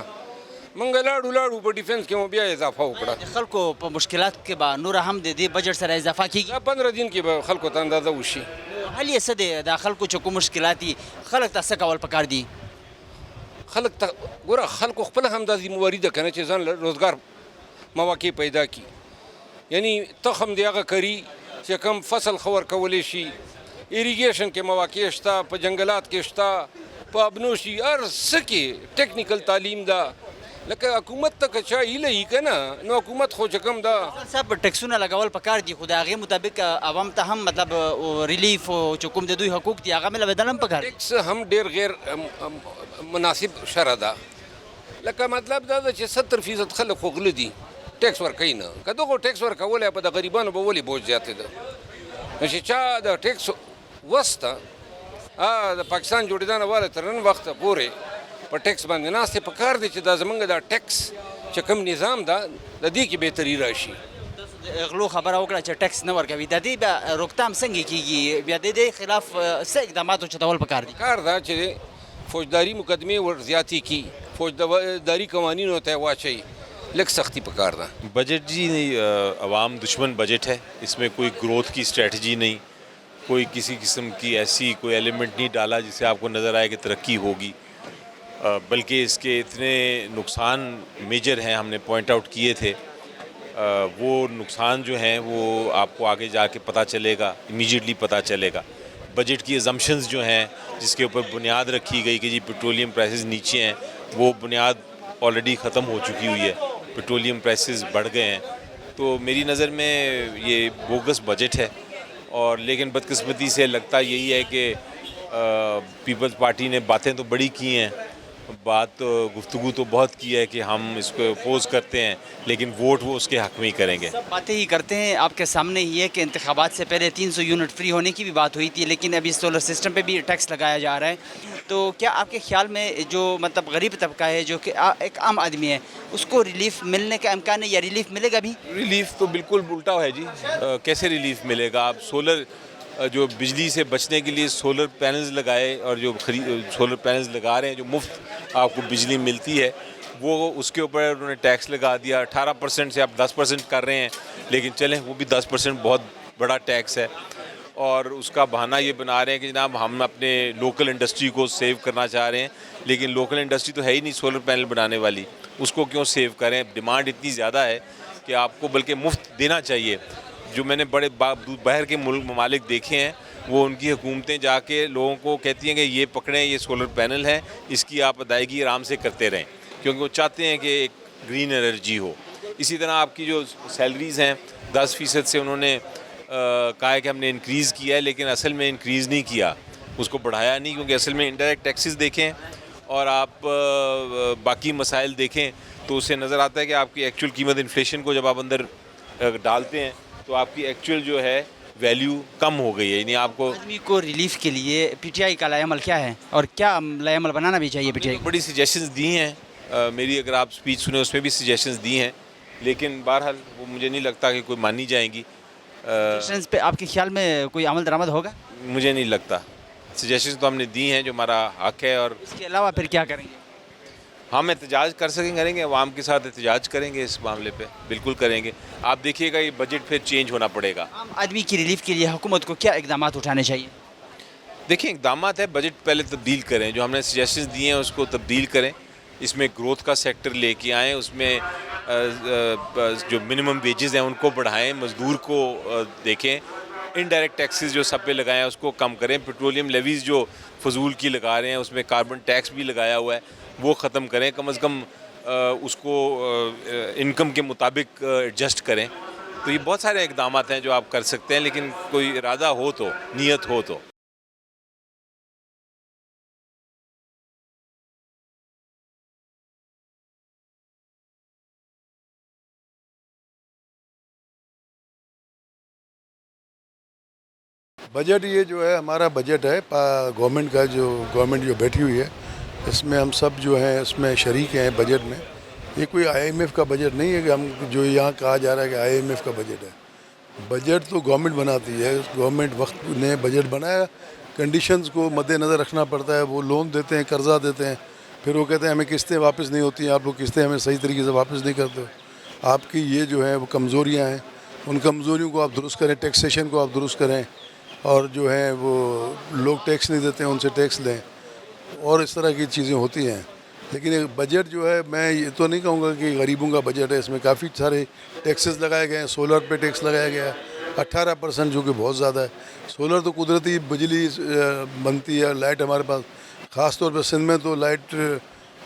موږ لاړو په ډیفنس کې مو بیا اضافه وکړه. د خلکو په مشکلات کې به نور هم د دې بجټ سره اضافه کیږي؟ دا 15 دن کې به خلکو ته اندازه وشي. حل یې څه دی؟ د خلکو چې کوم مشکلات دي خلک ته څه کول پکار دي؟ خلک ته ګوره خلکو خپل هم دا ذمواري ده که نه چې ځان له روزګار مواقع پیدا کړي. یعنی تخم دی هغه کري چې کوم فصل ښه ورکولی شي، ایریګیشن کې مواقع شته، په جنګلات کې شته، په ابنوشي هر څه کې ټیکنیکل تعلیم ده. لکه حکومت ته که چا هیله وي که نه، نو حکومت خو چې کوم ده صاحب ټیکسونه لګول پکار دي، خو د هغې مطابق عوام ته هم مطلب ریلیف چې کوم د دوی حقوق دي هغه ملوېدل هم پکار دي. ټیکس هم ډېر غیر مناسب شرح ده. لکه مطلب دا ده چې 70% خلک خو غله دي، ټیکس ورکوي نه. که دغو ټیکس ورکولی په د غریبانو به ولې بوج زیاتې ده؟ نو چې چا د ټیکس وسته د پاکستان جوړېدنه واله تر نن وخته پورې په ټیکس باندې ناست دی. په کار دی چې دا زمونږ دا ټیکس چې کوم نظام ده د دې کې بهتري راشي. د غلو خبره وکړه چې ټیکس نه ورکوي، د دې بیا روکتام څنګه کیږي؟ بیا د دې خلاف څه اقدامات اوچتول پکار دي؟ کار دا چې فوجداري مقدمې ور زیاتې کړي، فوجداري قوانینو ته واچوي، لږ سختی پکار ده. بجٹ جی عوام دشمن بجٹ ہے، اس میں کوئی گروتھ کی اسٹریٹجی نہیں، کوئی کسی قسم کی ایسی کوئی ایلیمنٹ نہیں ڈالا جس سے آپ کو نظر آئے کہ ترقی ہوگی، بلکہ اس کے اتنے نقصان میجر ہیں ہم نے پوائنٹ آؤٹ کیے تھے. وہ نقصان جو ہیں وہ آپ کو آگے جا کے پتہ چلے گا، امیجیٹلی پتہ چلے گا. بجٹ کی ازمپشنز جو ہیں جس کے اوپر بنیاد رکھی گئی کہ جی پیٹرولیم پرائسز نیچے ہیں، وہ بنیاد آلریڈی ختم ہو چکی ہوئی ہے، پیٹرولیم پرائسز بڑھ گئے ہیں. تو میری نظر میں یہ بوگس بجٹ ہے. اور لیکن بدقسمتی سے لگتا یہی ہے کہ پیپلز پارٹی نے باتیں تو بڑی کی ہیں، گفتگو تو بہت کی ہے کہ ہم اس کو اپوز کرتے ہیں، لیکن ووٹ وہ اس کے حق میں ہی کریں گے. سب باتیں ہی کرتے ہیں، آپ کے سامنے ہی ہے کہ انتخابات سے پہلے 300 یونٹ فری ہونے کی بھی بات ہوئی تھی، لیکن ابھی سولر سسٹم پہ بھی ٹیکس لگایا جا رہا ہے. تو کیا آپ کے خیال میں جو مطلب غریب طبقہ ہے جو کہ ایک عام آدمی ہے اس کو ریلیف ملنے کا امکان ہے یا ریلیف ملے گا بھی؟ ریلیف تو بالکل الٹا ہے جی. کیسے ریلیف ملے گا؟ آپ سولر جو بجلی سے بچنے کے لیے سولر پینلز لگائے اور جو سولر پینلز لگا رہے ہیں جو مفت آپ کو بجلی ملتی ہے، وہ اس کے اوپر انہوں نے ٹیکس لگا دیا. 18% سے آپ 10% کر رہے ہیں، لیکن چلیں وہ بھی 10% بہت بڑا ٹیکس ہے. اور اس کا بہانہ یہ بنا رہے ہیں کہ جناب ہم اپنے لوکل انڈسٹری کو سیو کرنا چاہ رہے ہیں، لیکن لوکل انڈسٹری تو ہے ہی نہیں سولر پینل بنانے والی، اس کو کیوں سیو کریں؟ ڈیمانڈ اتنی زیادہ ہے کہ آپ کو بلکہ مفت دینا چاہیے. جو میں نے بڑے باہر کے ممالک دیکھے ہیں وہ ان کی حکومتیں جا کے لوگوں کو کہتی ہیں کہ یہ پکڑیں، یہ سولر پینل ہے، اس کی آپ ادائیگی آرام سے کرتے رہیں، کیونکہ وہ چاہتے ہیں کہ ایک گرین انرجی ہو۔ اسی طرح آپ کی جو سیلریز ہیں 10% سے انہوں نے کہا ہے کہ ہم نے انکریز کیا ہے، لیکن اصل میں انکریز نہیں کیا، اس کو بڑھایا نہیں، کیونکہ اصل میں انڈائریکٹ ٹیکسز دیکھیں اور آپ باقی مسائل دیکھیں تو اس سے نظر آتا ہے کہ آپ کی ایکچوئل قیمت انفلیشن کو جب آپ اندر ڈالتے ہیں تو آپ کی ایکچوئل جو ہے ویلیو کم ہو گئی ہے، یعنی آپ کو آدمی کو ریلیف کے لیے پی ٹی آئی کا لائے عمل کیا ہے اور کیا لائے عمل بنانا بھی چاہیے پی ٹی آئی؟ بڑی سجیشنز دی ہیں، میری اگر آپ اسپیچ سنیں اس میں بھی سجیشنز دی ہیں، لیکن بہرحال وہ مجھے نہیں لگتا کہ کوئی مانی جائیں گی۔ سجیشنز پہ آپ کے خیال میں کوئی عمل درآمد ہوگا؟ مجھے نہیں لگتا، سجیشنز تو ہم نے دی ہیں جو ہمارا حق ہے، اور اس کے علاوہ پھر کیا کریں گے؟ ہم احتجاج کریں گے، عوام کے ساتھ احتجاج کریں گے، اس معاملے پہ بالکل کریں گے۔ آپ دیکھیے گا یہ بجٹ پھر چینج ہونا پڑے گا۔ عام آدمی کی ریلیف کے لیے حکومت کو کیا اقدامات اٹھانے چاہیے؟ دیکھیں اقدامات ہے، بجٹ پہلے تبدیل کریں، جو ہم نے سجیشنز دیے ہیں اس کو تبدیل کریں، اس میں گروتھ کا سیکٹر لے کے آئیں، اس میں جو منیمم ویجز ہیں ان کو بڑھائیں، مزدور کو دیکھیں، انڈائریکٹ ٹیکسز جو سب پہ لگائیں اس کو کم کریں، پیٹرولیم لیویز جو فضول کی لگا رہے ہیں اس میں کاربن ٹیکس بھی لگایا ہوا ہے وہ ختم کریں، کم از کم اس کو انکم کے مطابق ایڈجسٹ کریں۔ تو یہ بہت سارے اقدامات ہیں جو آپ کر سکتے ہیں، لیکن کوئی ارادہ ہو تو، نیت ہو تو۔ بجٹ یہ جو ہے ہمارا بجٹ ہے گورنمنٹ کا، جو گورنمنٹ جو بیٹھی ہوئی ہے اس میں ہم سب جو ہیں اس میں شریک ہیں بجٹ میں۔ یہ کوئی آئی ایم ایف کا بجٹ نہیں ہے کہ ہم جو یہاں کہا جا رہا ہے کہ آئی ایم ایف کا بجٹ ہے۔ بجٹ تو گورنمنٹ بناتی ہے، گورنمنٹ وقت نے بجٹ بنایا، کنڈیشنز کو مد نظر رکھنا پڑتا ہے، وہ لون دیتے ہیں، قرضہ دیتے ہیں، پھر وہ کہتے ہیں ہمیں قسطیں واپس نہیں ہوتی ہیں، آپ لوگ قسطیں ہمیں صحیح طریقے سے واپس نہیں کرتے، آپ کی یہ جو ہے وہ کمزوریاں ہیں، ان کمزوریوں کو آپ درست کریں، ٹیکسیشن کو آپ درست کریں، اور جو ہے وہ لوگ ٹیکس نہیں دیتے ہیں ان سے ٹیکس لیں، اور اس طرح کی چیزیں ہوتی ہیں۔ لیکن ایک بجٹ جو ہے، میں یہ تو نہیں کہوں گا کہ غریبوں کا بجٹ ہے، اس میں کافی سارے ٹیکسز لگائے گئے ہیں، سولر پہ ٹیکس لگایا گیا ہے 18%، جو کہ بہت زیادہ ہے۔ سولر تو قدرتی بجلی بنتی ہے، لائٹ ہمارے پاس، خاص طور پہ سندھ میں تو لائٹ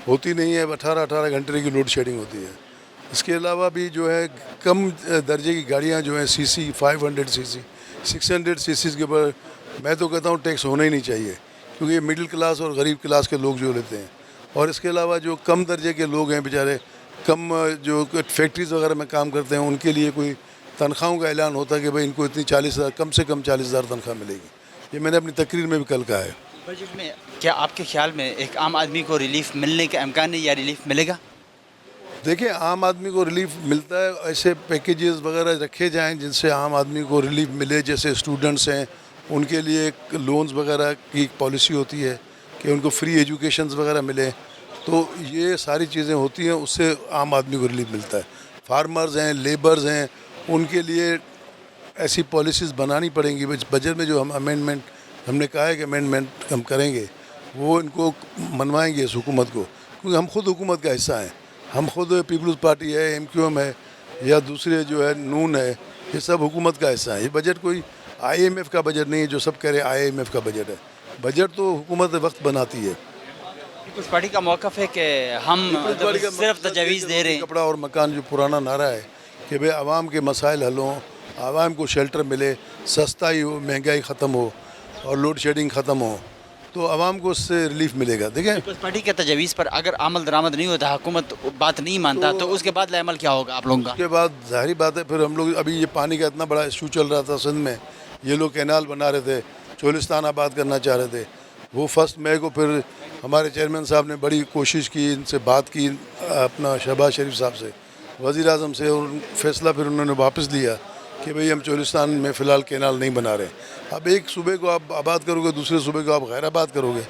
ہوتی نہیں ہے، 18 گھنٹے کی لوڈ شیڈنگ ہوتی ہے۔ اس کے علاوہ بھی جو ہے کم درجے کی گاڑیاں جو ہیں سی سی 500 سی سی 600 سی سیز کے اوپر میں تو کہتا ہوں ٹیکس ہونا ہی نہیں چاہیے، کیونکہ یہ مڈل کلاس اور غریب کلاس کے لوگ جو لیتے ہیں، اور اس کے علاوہ جو کم درجے کے لوگ ہیں بیچارے، کم جو فیکٹریز وغیرہ میں کام کرتے ہیں، ان کے لیے کوئی تنخواہوں کا اعلان ہوتا ہے کہ بھائی ان کو اتنی 40,000 کم سے کم 40,000 تنخواہ ملے گی۔ یہ میں نے اپنی تقریر میں بھی کل کہا ہے۔ بجٹ میں کیا آپ کے خیال میں ایک عام آدمی کو ریلیف ملنے کا امکان ہے یا ریلیف ملے گا؟ دیکھیں عام آدمی کو ریلیف ملتا ہے، ایسے پیکیجز وغیرہ رکھے جائیں جن سے عام آدمی کو ریلیف ملے، جیسے اسٹوڈنٹس ہیں ان کے لیے لونز وغیرہ کی ایک پالیسی ہوتی ہے کہ ان کو فری ایجوکیشنز وغیرہ ملے، تو یہ ساری چیزیں ہوتی ہیں، اس سے عام آدمی کو ریلیف ملتا ہے۔ فارمرز ہیں، لیبرز ہیں، ان کے لیے ایسی پالیسیز بنانی پڑیں گی۔ بجٹ میں جو ہم امینڈمنٹ ہم نے کہا ہے کہ امینڈمنٹ ہم کریں گے، وہ ان کو منوائیں گے اس حکومت کو، کیونکہ ہم خود حکومت کا حصہ ہیں، ہم خود پیپلز پارٹی ہے، ایم کیو ایم ہے، یا دوسرے جو ہے نون ہے، یہ سب حکومت کا حصہ ہے۔ یہ بجٹ کوئی آئی ایم ایف کا بجٹ نہیں ہے جو سب کہہ رہے ہیں آئی ایم ایف کا بجٹ ہے، بجٹ تو حکومت وقت بناتی ہے۔ پیپلز پارٹی کا موقف ہے کہ ہم صرف تجاویز دے رہے ہیں۔ کپڑا اور مکان جو پرانا نعرہ ہے کہ بھئی عوام کے مسائل حل ہوں، عوام کو شیلٹر ملے، سستائی ہو، مہنگائی ختم ہو اور لوڈ شیڈنگ ختم ہو، تو عوام کو اس سے ریلیف ملے گا۔ دیکھیں پیپلز پارٹی کے تجاویز پر اگر عمل درآمد نہیں ہوتا، حکومت بات نہیں مانتا، تو اس کے بعد لائے عمل کیا ہوگا آپ لوگوں کا؟ اس کے بعد ظاہری بات ہے، پھر ہم لوگ ابھی یہ پانی کا اتنا بڑا ایشو چل رہا تھا سندھ میں، یہ لوگ کینال بنا رہے تھے، چولستان آباد کرنا چاہ رہے تھے، وہ 1 مئی کو پھر ہمارے چیئرمین صاحب نے بڑی کوشش کی، ان سے بات کی اپنا شہباز شریف صاحب سے، وزیر اعظم سے، اور فیصلہ پھر انہوں نے واپس لیا کہ بھئی ہم چولستان میں فی الحال کینال نہیں بنا رہے۔ اب ایک صوبے کو آپ آباد کرو گے، دوسرے صوبے کو آپ غیر آباد کرو گے،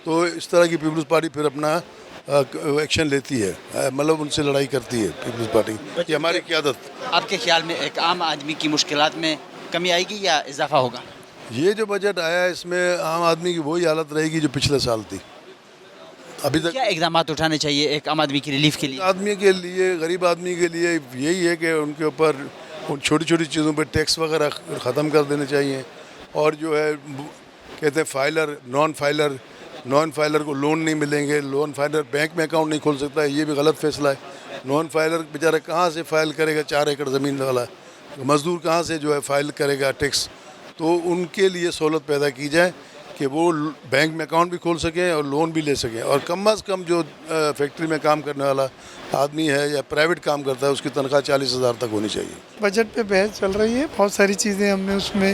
تو اس طرح کی پیپلز پارٹی پھر اپنا ایکشن لیتی ہے، مطلب ان سے لڑائی کرتی ہے پیپلز پارٹی، یہ ہماری قیادت۔ آپ کے خیال میں ایک عام آدمی کی مشکلات میں کمی آئے گی یا اضافہ ہوگا؟ یہ جو بجٹ آیا ہے اس میں عام آدمی کی وہی حالت رہے گی جو پچھلے سال تھی۔ ابھی تک کیا اقدامات اٹھانے چاہیے ایک عام آدمی کی ریلیف کے لیے؟ آدمی کے لیے، غریب آدمی کے لیے یہی ہے کہ ان کے اوپر ان چھوٹی چھوٹی چیزوں پہ ٹیکس وغیرہ ختم کر دینے چاہیے، اور جو ہے کہتے ہیں فائلر نان فائلر کو لون نہیں ملیں گے، لون فائلر بینک میں اکاؤنٹ نہیں کھول سکتا ہے، یہ بھی غلط فیصلہ ہے۔ نان فائلر بیچارہ کہاں سے فائل کرے گا، 4 ایکڑ زمین والا مزدور کہاں سے جو ہے فائل کرے گا ٹیکس؟ تو ان کے لیے سہولت پیدا کی جائے کہ وہ بینک میں اکاؤنٹ بھی کھول سکیں اور لون بھی لے سکیں، اور کم از کم جو فیکٹری میں کام کرنے والا آدمی ہے یا پرائیویٹ کام کرتا ہے اس کی تنخواہ 40,000 تک ہونی چاہیے۔ بجٹ پہ بحث چل رہی ہے، بہت ساری چیزیں ہم نے اس میں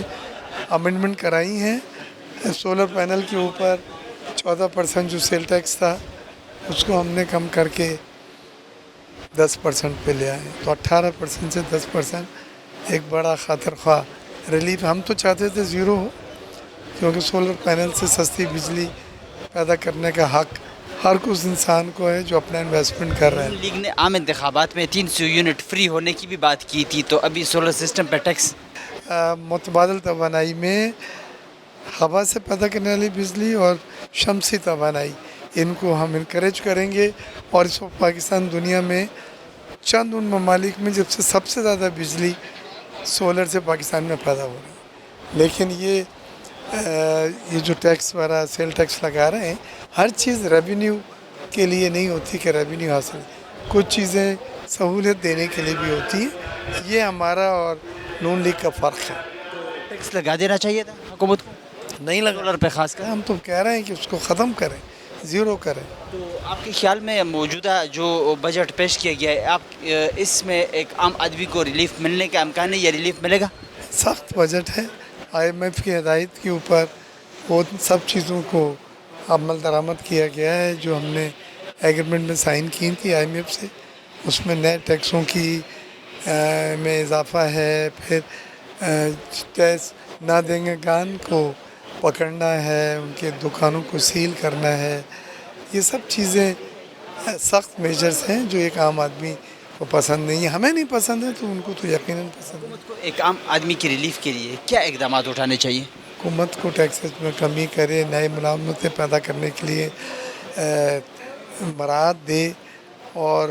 امینڈمنٹ کرائی ہیں۔ سولر پینل کے اوپر 14% جو سیل ٹیکس تھا اس کو ہم نے کم کر کے 10% پہ لے آئے، تو 18% سے 10% ایک بڑا خاطر خواہ ریلیف۔ ہم تو چاہتے تھے زیرو ہو، کیونکہ سولر پینل سے سستی بجلی پیدا کرنے کا حق ہر کچھ انسان کو ہے جو اپنا انویسٹمنٹ کر رہے ہیں۔ لیگ نے عام انتخابات میں 300 یونٹ فری ہونے کی بھی بات کی تھی، تو ابھی سولر سسٹم پہ ٹیکس؟ متبادل توانائی میں ہوا سے پیدا کرنے والی بجلی اور شمسی توانائی، ان کو ہم انکریج کریں گے، اور اس وقت پاکستان دنیا میں چند ان ممالک میں جب سے سب سے زیادہ بجلی سولر سے پاکستان میں پیدا ہو رہی ہے۔ لیکن یہ جو ٹیکس وغیرہ سیل ٹیکس لگا رہے ہیں، ہر چیز ریونیو کے لیے نہیں ہوتی کہ ریونیو حاصل، کچھ چیزیں سہولت دینے کے لیے بھی ہوتی ہیں۔ یہ ہمارا اور نون لیگ کا فرق ہے۔ ٹیکس لگا دینا چاہیے تھا حکومت کو، نہیں لگا، سولر پہ خاص کر۔ ہم تو کہہ رہے ہیں کہ اس کو ختم کریں، زیرو کریں۔ تو آپ کے خیال میں موجودہ جو بجٹ پیش کیا گیا ہے، آپ اس میں ایک عام آدمی کو ریلیف ملنے کا امکان ہے یا ریلیف ملے گا؟ سخت بجٹ ہے، IMF کی ہدایت کے اوپر وہ سب چیزوں کو عمل درآمد کیا گیا ہے جو ہم نے ایگریمنٹ میں سائن کی تھی IMF سے۔ اس میں نئے ٹیکسوں کی میں اضافہ ہے، پھر ٹیکس نہ دینے گان کو پکڑنا ہے، ان کے دکانوں کو سیل کرنا ہے۔ یہ سب چیزیں سخت میجرز ہیں جو ایک عام آدمی کو پسند نہیں ہے۔ ہمیں نہیں پسند ہے تو ان کو تو یقیناً پسند ہے۔ حکومت کو ایک عام آدمی کی ریلیف کے لیے کیا اقدامات اٹھانے چاہیے؟ حکومت کو ٹیکسز میں کمی کرے، نئے ملازمتیں پیدا کرنے کے لیے مراعات دے، اور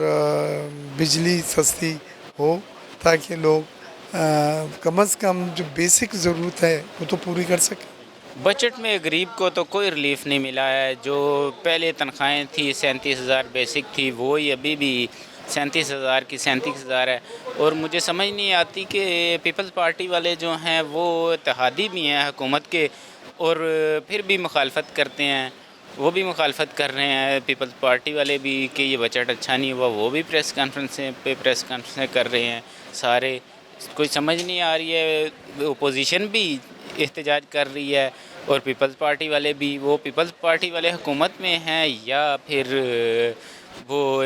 بجلی سستی ہو تاکہ لوگ کم از کم جو بیسک ضرورت ہے وہ تو پوری کر سکیں۔ بجٹ میں غریب کو تو کوئی ریلیف نہیں ملا ہے۔ جو پہلے تنخواہیں تھی 37,000 بیسک تھی، وہی ابھی بھی 37,000 کی 37,000 ہے، اور مجھے سمجھ نہیں آتی کہ پیپلز پارٹی والے جو ہیں وہ اتحادی بھی ہیں حکومت کے، اور پھر بھی مخالفت کرتے ہیں۔ وہ بھی مخالفت کر رہے ہیں پیپلز پارٹی والے بھی کہ یہ بجٹ اچھا نہیں ہوا، وہ بھی پریس کانفرنسیں کر رہے ہیں سارے۔ کوئی سمجھ نہیں آ رہی ہے، اپوزیشن بھی احتجاج کر رہی ہے اور پیپلز پارٹی والے بھی۔ وہ پیپلز پارٹی والے حکومت میں ہیں یا پھر وہ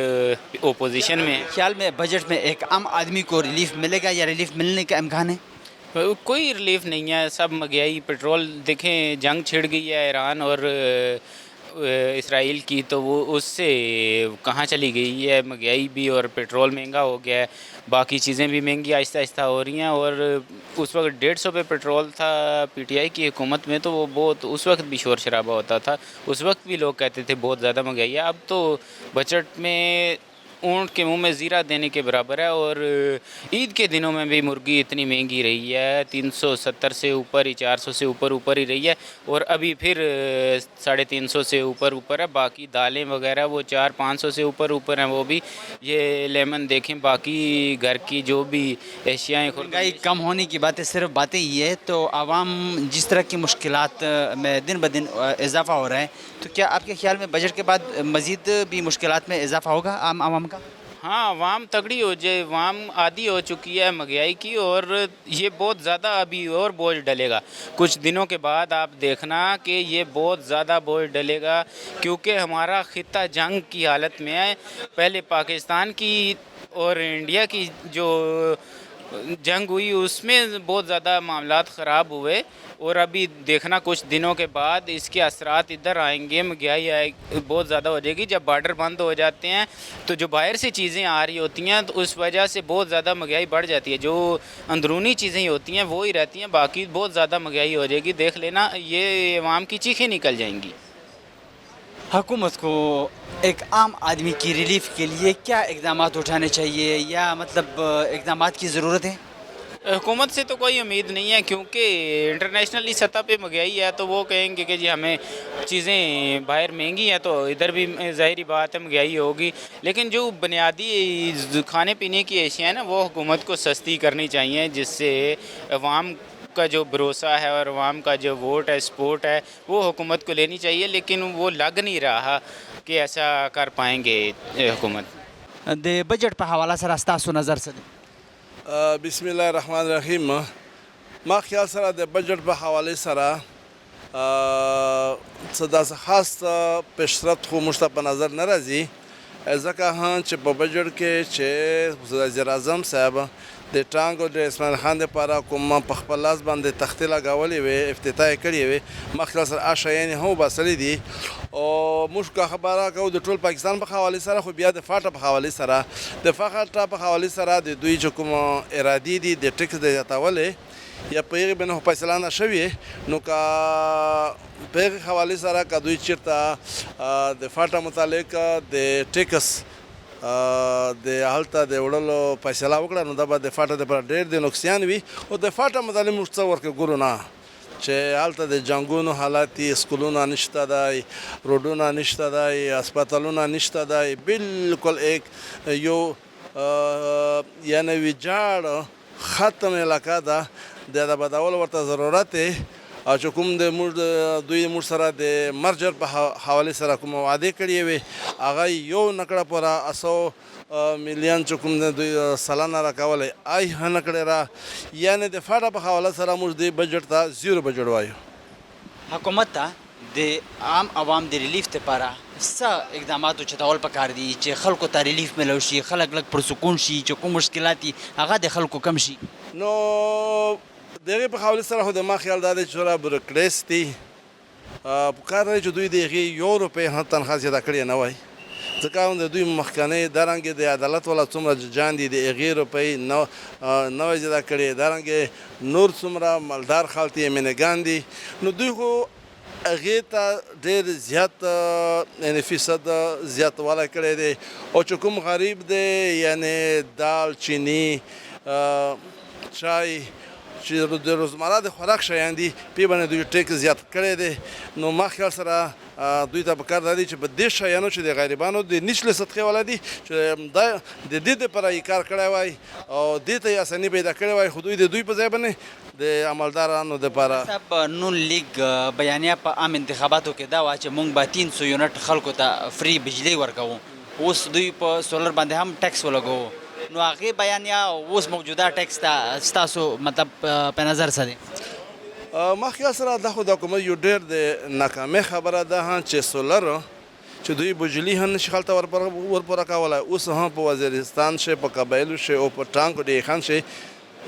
اپوزیشن میں؟ خیال میں بجٹ میں ایک عام آدمی کو ریلیف ملے گا یا ریلیف ملنے کا امکان ہے؟ کوئی ریلیف نہیں ہے، سب مہنگائی، پیٹرول دیکھیں، جنگ چھڑ گئی ہے ایران اور اسرائیل کی، تو وہ اس سے کہاں چلی گئی ہے مہنگائی بھی، اور پیٹرول مہنگا ہو گیا ہے، باقی چیزیں بھی مہنگی آہستہ آہستہ ہو رہی ہیں۔ اور اس وقت 150 پہ پیٹرول تھا PTI کی حکومت میں، تو وہ بہت اس وقت بھی شور شرابہ ہوتا تھا، اس وقت بھی لوگ کہتے تھے بہت زیادہ مہنگائی ہے۔ اب تو بجٹ میں اونٹ کے منہ میں زیرہ دینے کے برابر ہے، اور عید کے دنوں میں بھی مرغی اتنی مہنگی رہی ہے، 370 سے اوپر ہی، 400 سے اوپر ہی رہی ہے، اور ابھی پھر 350 سے اوپر ہے۔ باقی دالیں وغیرہ وہ 400-500 سے اوپر ہیں، وہ بھی یہ لیمن دیکھیں، باقی گھر کی جو بھی اشیائیں، مہنگائی کم ہونے کی باتیں صرف باتیں ہی ہے، تو عوام جس طرح کی مشکلات میں دن بدن اضافہ ہو رہا ہے، تو کیا آپ کے خیال میں بجٹ کے بعد مزید بھی مشکلات میں اضافہ ہوگا عوام کا؟ ہاں، عوام تگڑی ہو جائے، عوام عادی ہو چکی ہے مہنگائی کی، اور یہ بہت زیادہ ابھی اور بوجھ ڈلے گا کچھ دنوں کے بعد۔ آپ دیکھنا کہ یہ بہت زیادہ بوجھ ڈلے گا، کیونکہ ہمارا خطہ جنگ کی حالت میں ہے۔ پہلے پاکستان کی اور انڈیا کی جو جنگ ہوئی اس میں بہت زیادہ معاملات خراب ہوئے، اور ابھی دیکھنا کچھ دنوں کے بعد اس کے اثرات ادھر آئیں گے، مہنگائی بہت زیادہ ہو جائے گی۔ جب بارڈر بند ہو جاتے ہیں تو جو باہر سے چیزیں آ رہی ہوتی ہیں تو اس وجہ سے بہت زیادہ مہنگائی بڑھ جاتی ہے، جو اندرونی چیزیں ہی ہوتی ہیں وہ ہی رہتی ہیں، باقی بہت زیادہ مہنگائی ہو جائے گی، دیکھ لینا، یہ عوام کی چیخیں نکل جائیں گی۔ حکومت کو ایک عام آدمی کی ریلیف کے لیے کیا اقدامات اٹھانے چاہیے، یا مطلب اقدامات کی ضرورت ہے؟ हुकूमत से तो कोई उम्मीद नहीं है, क्योंकि इंटरनेशनली सतह पे महंगाई है, तो वो कहेंगे कि जी हमें चीज़ें बाहर महंगी हैं, तो इधर भी ज़ाहिरी बात है महंगाई होगी। लेकिन जो बुनियादी खाने पीने की अशिया है ना, वो हुकूमत को सस्ती करनी चाहिए, जिससे अवाम का जो भरोसा है और अवाम का जो वोट है, सपोर्ट है, वो हुकूमत को लेनी चाहिए। लेकिन वो लग नहीं रहा कि ऐसा कर पाएंगे हुकूमत। د بجټ په حواله سره ستاسو نظر څه دی؟ بسم الله الرحمن الرحیم. ما خیال سره د بجټ په حواله سره څه داسې خاص پیشرفت خو موږ ته په نظر نه راځي، ځکه چې په بجټ کې چې وزیر اعظم صاحب د ټانګ او د اسماعیل خان دپاره کوم په خپل لاس باندې تختې لګولې وې، افتتاح یې کړې وې، ما خیال سره شیان هم وباسلي دي. او موږ که خبره کوو د ټول پاکستان په حوالې سره، خو بیا د فاټا په حوالې سره، د فاټا په حوالې سره د دوی چې کوم ارادې دي د ټکس د زیاتولې یا په هغې باندې خو فیصله نه شوې، نو که په هغې حوالې سره که دوی چېرته د فاټا متعلق د ټکس د هلته د وړلو فیصله وکړه، نو دا به د فاټا دپاره ډېر د نقصان وي. او د فاټا متعلق موږ څه ورکه ګورو نه، چې هلته د جنګونو حالات دي، سکولونه نشته دی، روډونه نشته دی، هسپتالونه نشته دی، بالکل یو یعنې ویجاړ ختم علاقه ده، د بدول ورته ضرورت دی. او چې کوم د دوی موږ سره د مرجر په حوالې سره کوم وعدې کړې وې، هغه یو نکړه پوره 100 میلیون چې کوم دوی سلانه راکولی ای نه کړې را، یعنې د فاټا په حواله سره موږ د بجټ ته زیرو بجټ وایو. حکومت ته د عام عوام د ریلیف لپاره څه اقدامات اوچتول پکار دي چې خلکو ته ریلیف ملو شي، خلک لږ پرسکون شي، چې کوم مشکلات دي هغه د خلکو کم شي؟ نو د هغې په حوالې سره خو د ما خیال دا دی چې څومره بروکریټس دي، پکار دی چې دوی د هغې یو روپۍ هم تنخوا زیاته کړې نه وای، ځکه هم د دوی مخکنۍ دارنګې د عدالت والا څومره ججان دي د هغې روپۍ نه وای زیاته کړې، دارنګې نور څومره مالدار خلک دي، امینګان دي، نو دوی خو هغې ته ډېر زیات یعنې فیصد زیاتوالی کړی دی. او چې کوم غریب دی یعنې دال، چینی، چای چې د روزمره د خوراک شیان دي، پې باندې دوی ټیکس زیات کړی دی. نو ما خیال سره دوی ته پکار دا دی چې په دې شیانو چې د غریبانو د نچلې سطحې والا دي، چې دا د دې دپاره یې کار کړی وای او دې ته یې اساني پیدا کړی وای، خو دوی د دوی په ځای باندې د عملدارانو دپاره. صاحب نون لیگ بیانیه په عام انتخاباتو کې دا وه چې موږ به 300 یونټ خلکو ته فری بجلی ورکوو، اوس دوی په سولر باندې هم ټیکس ولګوو، نو هغې بیانیه اوس موجوده ټیکس ته ستاسو مطلب په نظر څه دی؟ ما خیال سره دا خو د حکومت یو ډېر د ناکامۍ خبره ده چې سولر چې دوی بجلی هم نشي خلکو ته ورپوره کولی، اوس هم په وزیرستان شي، په قبایلو شي او په ټانک ډېر خان شي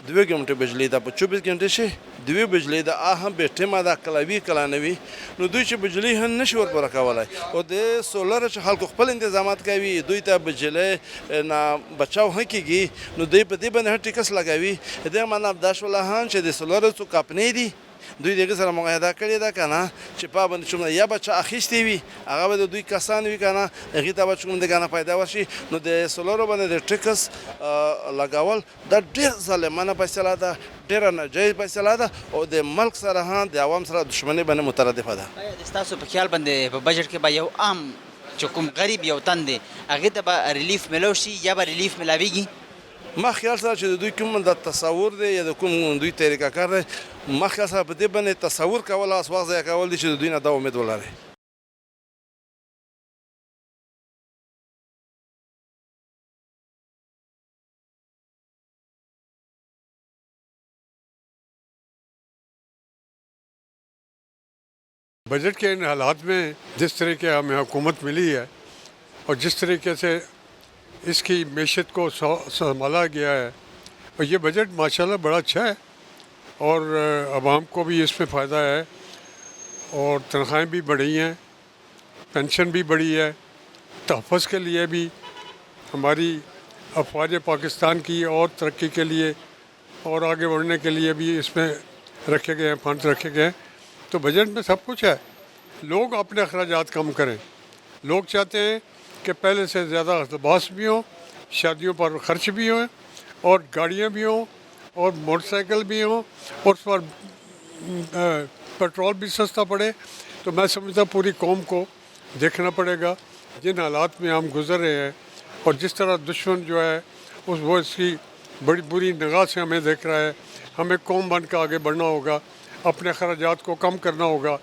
2 घंटे बिजली ده، په 24 घंटे شي 2 بجلی ده، هم به ټیمه ده کله وی کله نه وي، نو دوی چې بجلی هم نشي ورپوره کولی. او د سولر چې خلکو خپل انتظامات کوي، دوی ته بجلی نه بچاو هم کېږي، نو دوی په دې باندې هر ټیکس لګوي. دې معنی دا شوله هم چې د سولر څو کمپنۍ دي، دوی دغه سره معاهده کړې ده که نه، چې پابند څومره یا به چا اخیستې وي، هغه به د دوی کسان وي که نه، هغې ته به چې کوم دګانه پیدا وشي. نو د سولرو باندې د ټکس لګول دا ډېر ظالمانه فیصله ده، ډېره ناجایز فیصله ده، او د ملک سره هم د عوام سره دښمنۍ باندې مترادفه ده. آیا د ستاسو په خیال باندې په بجټ کې به یو عام چې کوم غریب یو تن دی هغې ته به ریلیف ملو شي یا به ریلیف ملاویږي؟ ما خیال سره چې د دوی کوم د تصور دی یا د کوم دوی طریقه کار دی، ما خیال سره په دې باندې تصور کول او وخت ضایع کول دي چې د دوی نه دا امید ولرئ. बजट के इन हालात में जिस तरह के हमें हुकूमत मिली है और जिस तरीके से इसकी मैशत को संभाला गया है, और ये बजट माशाल्लाह बड़ा अच्छा है और आवाम को भी इसमें फ़ायदा है और तनख्वाहें भी बढ़ी हैं, पेंशन भी बढ़ी है, तहफ़्फ़ुज़ के लिए भी हमारी अफ़वाज पाकिस्तान की और तरक्की के लिए और आगे बढ़ने के लिए भी इसमें रखे गए हैं, फंड रखे गए हैं. तो बजट में सब कुछ है. लोग अपने अखराजात कम करें. लोग चाहते हैं कि पहले से ज़्यादा लिबास भी हों, शादियों पर ख़र्च भी हों और गाड़ियाँ भी हों اور موٹر سائیکل بھی ہوں اور اس پر پیٹرول بھی سستا پڑے، تو میں سمجھتا پوری قوم کو دیکھنا پڑے گا جن حالات میں ہم گزر رہے ہیں اور جس طرح دشمن جو ہے وہ اس کی بڑی بری نگاہ سے ہمیں دیکھ رہا ہے. ہمیں قوم بن کے آگے بڑھنا ہوگا، اپنے اخراجات کو کم کرنا ہوگا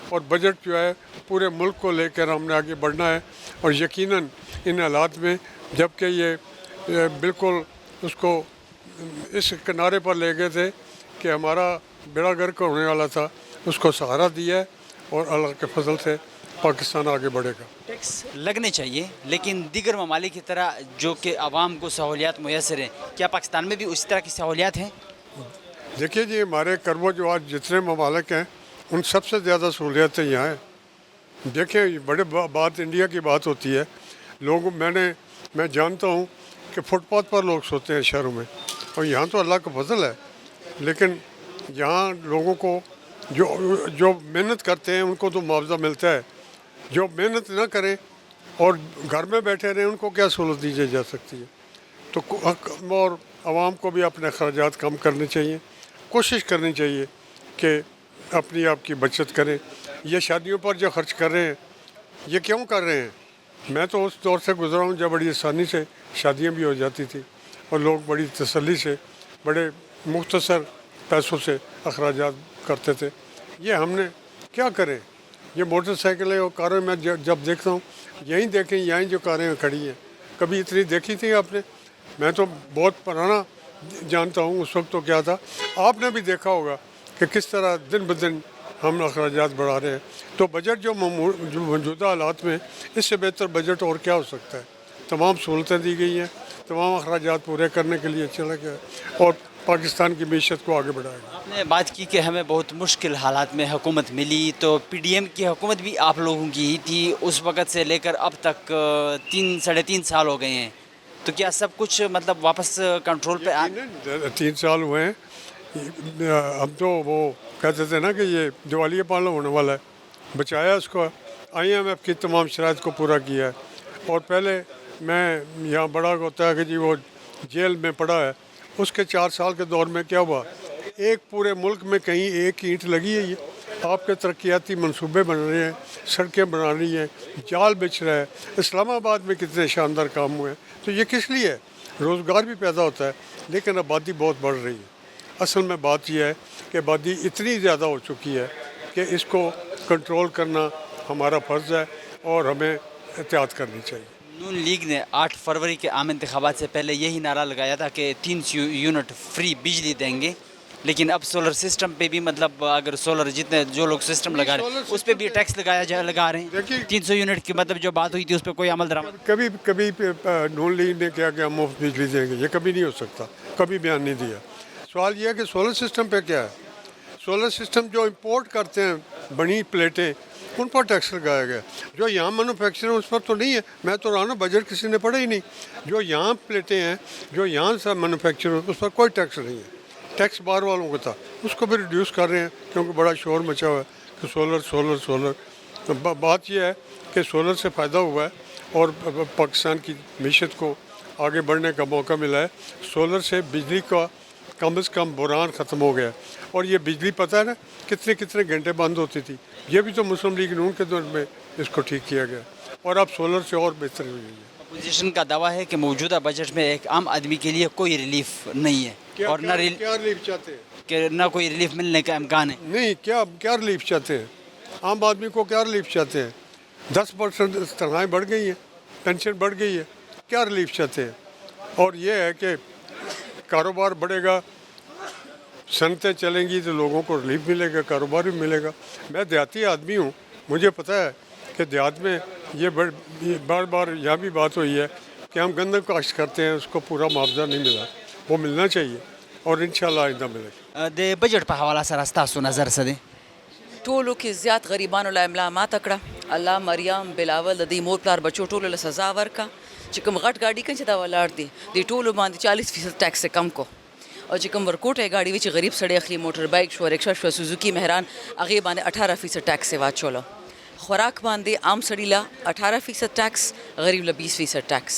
اور بجٹ جو ہے پورے ملک کو لے کر ہم نے آگے بڑھنا ہے. اور یقیناً ان حالات میں جب کہ یہ بالکل اس کو اس کنارے پر لے گئے تھے کہ ہمارا بیڑا گرک ہونے والا تھا، اس کو سہارا دیا ہے اور اللہ کے فضل سے پاکستان آگے بڑھے گا. ٹیکس لگنے چاہیے لیکن دیگر ممالک کی طرح جو کہ عوام کو سہولیات میسر ہیں، کیا پاکستان میں بھی اسی طرح کی سہولیات ہیں؟ دیکھیے جی، ہمارے کرب و جوار جتنے ممالک ہیں ان سب سے زیادہ سہولیتیں یہاں ہیں. دیکھیں بڑے بات انڈیا کی بات ہوتی ہے، لوگ میں جانتا ہوں کہ فٹ پاتھ پر لوگ سوتے ہیں شہروں میں، اور یہاں تو اللہ کا فضل ہے، لیکن یہاں لوگوں کو جو محنت کرتے ہیں ان کو تو معاوضہ ملتا ہے. جو محنت نہ کریں اور گھر میں بیٹھے رہیں ان کو کیا سہولت دی جا سکتی ہے؟ تو اور عوام کو بھی اپنے اخراجات کم کرنے چاہیے، کوشش کرنی چاہیے کہ اپنی آپ کی بچت کریں. یہ شادیوں پر جو خرچ کر رہے ہیں یہ کیوں کر رہے ہیں؟ میں تو اس دور سے گزرا ہوں جب بڑی آسانی سے شادیاں بھی ہو جاتی تھی اور لوگ بڑی تسلی سے بڑے مختصر پیسوں سے اخراجات کرتے تھے. یہ ہم نے کیا کریں؟ یہ موٹر سائیکلیں اور کاریں میں جب دیکھتا ہوں، یہیں دیکھیں یہیں جو کاریں کھڑی ہیں، کبھی اتنی دیکھی تھی آپ نے؟ میں تو بہت پرانا جانتا ہوں، اس وقت تو کیا تھا. آپ نے بھی دیکھا ہوگا کہ کس طرح دن بدن ہم اخراجات بڑھا رہے ہیں. تو بجٹ جو موجودہ حالات میں اس سے بہتر بجٹ اور کیا ہو سکتا ہے؟ تمام سہولتیں دی گئی ہیں، تمام اخراجات پورے کرنے کے لیے چلا گیا ہے اور پاکستان کی معیشت کو آگے بڑھائے گا. آپ نے بات کی کہ ہمیں بہت مشکل حالات میں حکومت ملی، تو پی ڈی ایم کی حکومت بھی آپ لوگوں کی ہی تھی، اس وقت سے لے کر اب تک 3.5 سال ہو گئے ہیں، تو کیا سب کچھ مطلب واپس کنٹرول پہ 3 سال ہوئے ہیں. اب تو وہ کہتے تھے نا کہ یہ دیوالیہ پالا ہونے والا ہے، بچایا اس کو، IMF کی تمام شرائط کو پورا کیا ہے. اور پہلے میں یہاں بڑا ہوتا ہے کہ جی وہ جیل میں پڑا ہے، اس کے 4 سال کے دور میں کیا ہوا؟ ایک پورے ملک میں کہیں ایک اینٹ لگی ہے؟ یہ آپ کے ترقیاتی منصوبے بن رہے ہیں، سڑکیں بنا رہی ہیں، جال بچھ رہا ہے. اسلام آباد میں کتنے شاندار کام ہوئے ہیں. تو یہ کس لیے ہے؟ روزگار بھی پیدا ہوتا ہے لیکن آبادی بہت بڑھ رہی ہے. اصل میں بات یہ ہے کہ آبادی اتنی زیادہ ہو چکی ہے کہ اس کو کنٹرول کرنا ہمارا فرض ہے اور ہمیں احتیاط کرنی چاہیے. نون لیگ نے 8 فروری کے عام انتخابات سے پہلے یہی نعرہ لگایا تھا کہ 300 یونٹ فری بجلی دیں گے، لیکن اب سولر سسٹم پہ بھی مطلب اگر سولر جتنے جو لوگ سسٹم لگا رہے ہیں اس پہ بھی ٹیکس لگا رہے ہیں. 300 یونٹ کی مطلب جو بات ہوئی تھی اس پہ کوئی عمل درآمد کبھی نون لیگ نے کیا کہ ہم مفت بجلی دیں گے، یہ کبھی نہیں ہو سکتا، کبھی بیان نہیں دیا. سوال یہ ہے کہ سولر سسٹم پہ کیا ہے؟ سولر سسٹم جو امپورٹ کرتے ہیں بڑی پلیٹیں ان پر ٹیکس لگایا گیا، جو یہاں مینوفیکچر ہیں اس پر تو نہیں ہے. میں تو رہا نا بجٹ کسی نے پڑھا ہی نہیں. جو یہاں پلیٹیں ہیں جو یہاں سے مینوفیکچر اس پر کوئی ٹیکس نہیں ہے. ٹیکس باہر والوں کو تھا، اس کو بھی ریڈیوس کر رہے ہیں کیونکہ بڑا شور مچا ہوا ہے کہ سولر. تو بات یہ ہے کہ سولر سے فائدہ ہوا ہے اور پاکستان کی معیشت کو آگے بڑھنے کا موقع ملا ہے. سولر سے بجلی کا کم از کم بحران ختم ہو گیا. اور یہ بجلی پتہ ہے نا کتنے گھنٹے بند ہوتی تھی، یہ بھی تو مسلم لیگ نون کے دور میں اس کو ٹھیک کیا گیا اور اب سولر سے اور بہتر ہوئی ہے. اپوزیشن کا دعویٰ ہے کہ موجودہ بجٹ میں ایک عام آدمی کے لیے کوئی ریلیف نہیں ہے اور کیا ریلیف چاہتے ہیں؟ کہ نہ کوئی ریلیف ملنے کا امکان ہے. نہیں، کیا ریلیف چاہتے ہیں؟ عام آدمی کو کیا ریلیف چاہتے ہیں؟ 10% تنخواہیں بڑھ گئی ہیں، پینشن بڑھ گئی ہے، کیا ریلیف چاہتے ہیں؟ اور یہ ہے کہ کاروبار بڑھے گا، صنعتیں چلیں گی تو لوگوں کو ریلیف ملے گا، کاروبار بھی ملے گا. میں دیہاتی آدمی ہوں، مجھے پتہ ہے کہ دیہات میں یہ بار یہاں بھی بات ہوئی ہے کہ ہم گندم کاشت کرتے ہیں، اس کو پورا معاوضہ نہیں ملا، وہ ملنا چاہیے اور انشاءاللہ آئندہ ملے گا. د بجٹ په حواله سره ستاسو نظر څه دی؟ ټولو کې زیات غریبانو له املا ماته کړه. الله مریم بلاول د دې مور پلار بچو ټولو له سزا ورکړه چې کوم غټ ګاډي کوي چې دا ولاړ دي د ټولو باندې 40% ټیکس کم کو، او چې کوم ورکوټه ګاډي وي چې غریب سړی اخلي، موټر بایک شو، رکشا شو، سوزوکی مهران، هغې باندې 18% ټیکس واچولو. خوراک باندې عام سړي له 18% ټیکس، غریب له 20% ټیکس.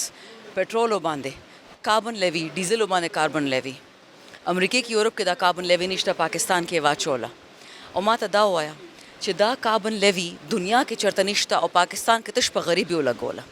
پټرولو باندې کاربن لیوی، ډیزلو باندې کاربن لیوی. امریکې کې یورپ کې دا کاربن لیوی نشته، پاکستان کې واچوله. او ما ته دا ووایه چې دا کاربن لیوی دنیا کې چېرته نشته او پاکستان کې تش په غریبي ولګوله.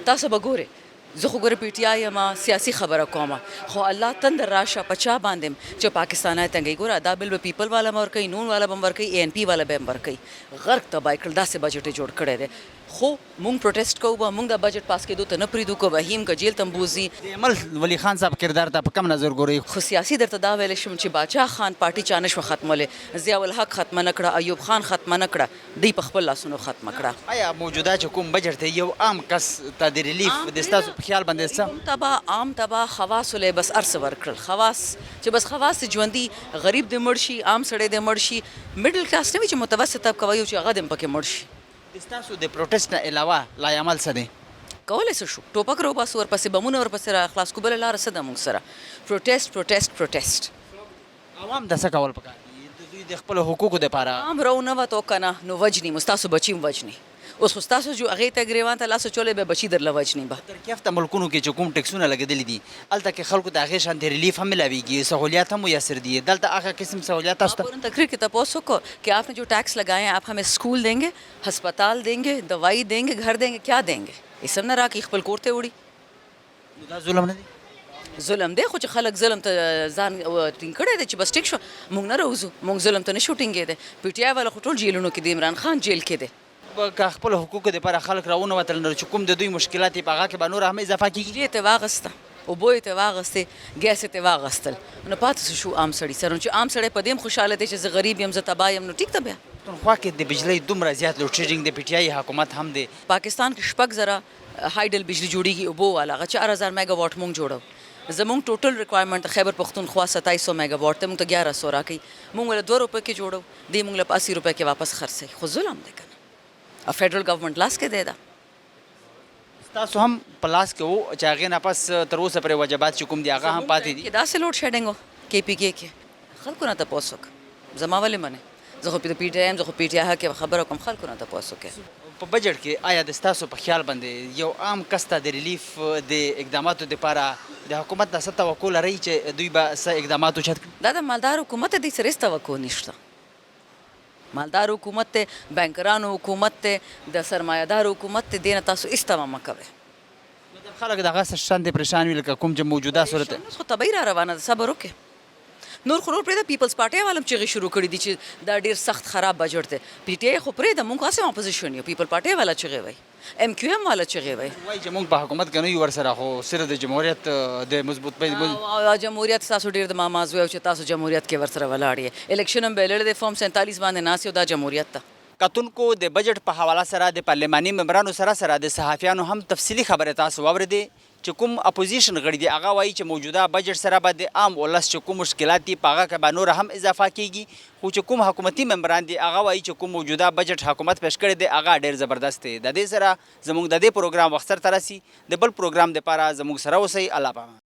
تاسو به ګورئ زه خو ګوره پی ټی آی یم، سیاسي خبره کومه، خو الله تندر راشه په چا باندې چې پاکستان تنګي. ګوره دا بل به پیپل والا هم ورکوي، نون والا به هم ورکوي، اے این پی والا به هم ورکوي. غرق تباه کړل، داسې بجټ یې جوړ کړی دی. خو مونږ پروټیسټ کوو به، مونږ دا بجټ پاس کېدو ته نه پرېږدو، که وهیم که جیل ته هم بوځي. د عمل ولی خان صاحب کردار ته په کم نظر ګورئ؟ خو سیاسي درته دا ویلی شم چې باچا خان پارټي چا نشوه ختمولی، ضیاء الحق ختمه نه کړه، ایوب خان ختمه نه کړه، دوی په خپل لاسونو ختمه کړه. آیا موجوده چې کوم بجټ دی یو عام کس ته د ریلیف د ستاسو په خیال باندې څه عام تبا خواصو له بس ارس ورکړل، خواص چې بس خواص ژوندي، غریب دې مړ شي، عام سړی دې مړ شي، میډل کلاس نه وي چې متوسط طبقه وایو چې هغه دې هم پکې مړ شي. د ستاسو د پروټیسټ نه علاوه لای عمل څه دی؟ کولی څه شو؟ ټوپک راوباسو، ورپسې بمونه ورپسې را خلاص کړو، بله لاره څه ده موږ سره؟ پروټیسټ پروټیسټ پروټیسټ. عوام د څه کول پکار دي د دوی د خپلو حقوقو دپاره؟ عام راونوتو که نه نو وجني مو، ستاسو بچي هم وجني. اوس خو ستاسو جو هغې ته ګریوان ته لاس اچولی به بچي درله وجني به. ترکیافته ملکونو کې چې کوم ټکسونه لګېدلي دي هلته کې خلکو ته هغې شانتې ریلیف هم میلاویږي، سہولیات هم میسر دي. دلته هغه قسم سہولیات تاسو ته؟ تقریر کے تپوس کو کہ آپ نے جو ٹیکس لگائے ہیں آپ ہمیں اسکول دیں گے، ہسپتال دیں گے، دوائی دیں گے، گھر دیں گے، کیا دیں گے؟ یہ سب نہ راکې خپل کور ته وړي. دا ظلم نه دی؟ ظلم دی، خو چې خلک ظلم ته ځان ټینګ کړی دی چې بس ټیک شو موږ نه راوځو، موږ ظلم ته نشو ټینګېدی. پی ټي آی والا خو ټول جیلونو کې دی، عمران خان جیل کې دی. که خپلو حقوقو دپاره خلک راونوتل نو چې کوم د دوی مشکلات یې په هغه کې به نور هم اضافه کېږي. بجلي یې ترې واغسته، اوبه یې ترې واغستې، ګیس یې ترې واغستل، نو پاتې څه شو عام سړي سره؟ چې عام سړی په دې هم خوشحاله دی چې زه غریب یم، زه تباه یم، نو ټیک ده بیا. پښتونخوا کې د بجلۍ دومره زیات لوډ شیډینګ د پی ټي آی حکومت هم دی. پاکستان کې 6,000 هایډل بجلی جوړیږي، اوبو والا هغه 4,000 میگا واټ مونږ جوړو. زمونږ ټوټل ریکوایرمنټ خیبر پختونخوا 2700 میگا واټ ته، مونږ ته 1100 راکوي، مونږ له 2 روپۍ کې جوړو، دی مونږ له 80 روپۍ کې واپس خرڅوي. خو ظلم دی که نه؟ او فیډرل ګورنمنټ لاس کې دی دا. ستاسو هم په لاس کې و چې هغې نه پس تر اوسه پرې وجبات چې کوم دي هغه هم پاتې دي؟ داسې لوډ شیډینګ و کې پي کې خلکو نه تپوس وکړه، زما ولې منې؟ زه خو پی ټی آی یم، زه خو پی ټي آی کې خبره کوم، خلکو نه تپوس وکړه. په بجټ کې آیا د ستاسو په خیال باندې یو عام کس ته د ریلیف د اقداماتو دپاره د حکومت نه څه توقع لرئ چې دوی به څه اقدامات اوچت کړي؟ دا د مالدار حکومت دی، سره هېڅ توقع نشته. مالدار حکومت دی، بینکرانو حکومت دی، د سرمایه‌دار حکومت دی، دې نه تاسو هېڅ تمه مه کوئ. خلک د هغه شانتې پریشان وي لکه کوم چې موجوده صورت خو طبیعي را روانه ده، صبر وکړئ. نور خو نور پرېږده، پیپلز پارټۍ والا هم چغې شروع کړي دي چې دا ډېر سخت خراب بجټ دی. پی ټي آی خو پرېږده، مونږ هسې اپوزیشن یو، پیپل پارټۍ والا چغې وایي، ایم کیو ایم والا چغې وایي. وایي چې مونږ په حکومت کې نه یو ورسره، خو صرف د جمهوریت د مضبوط جمهوریت ستاسو ډېر د ماماز وی او چې تاسو جمهوریت کې ورسره ولاړ یې. الیکشن هم به یې لړی دی، فارم 47 باندې ناست یو، دا جمهوریت ته. کتونکو د بجټ په حواله سره د پارلماني ممبرانو سره د صحافیانو هم تفصیلي خبرې تاسو واورېدې چې کوم اپوزیشن غړي دي هغه وایي چې موجوده بجټ سره به د عام ولس چې کوم مشکلات دي په هغه کې به نور هم اضافه کیږي، خو چې کوم حکومتي ممبران دي هغه وایي چې کوم موجوده بجټ حکومت پیش کړی دی هغه ډېر زبردست دی. د دې سره زموږ د دې پروګرام وخت سرته رسي. د بل پروګرام دپاره زموږ سره اوسئ. الله پامان.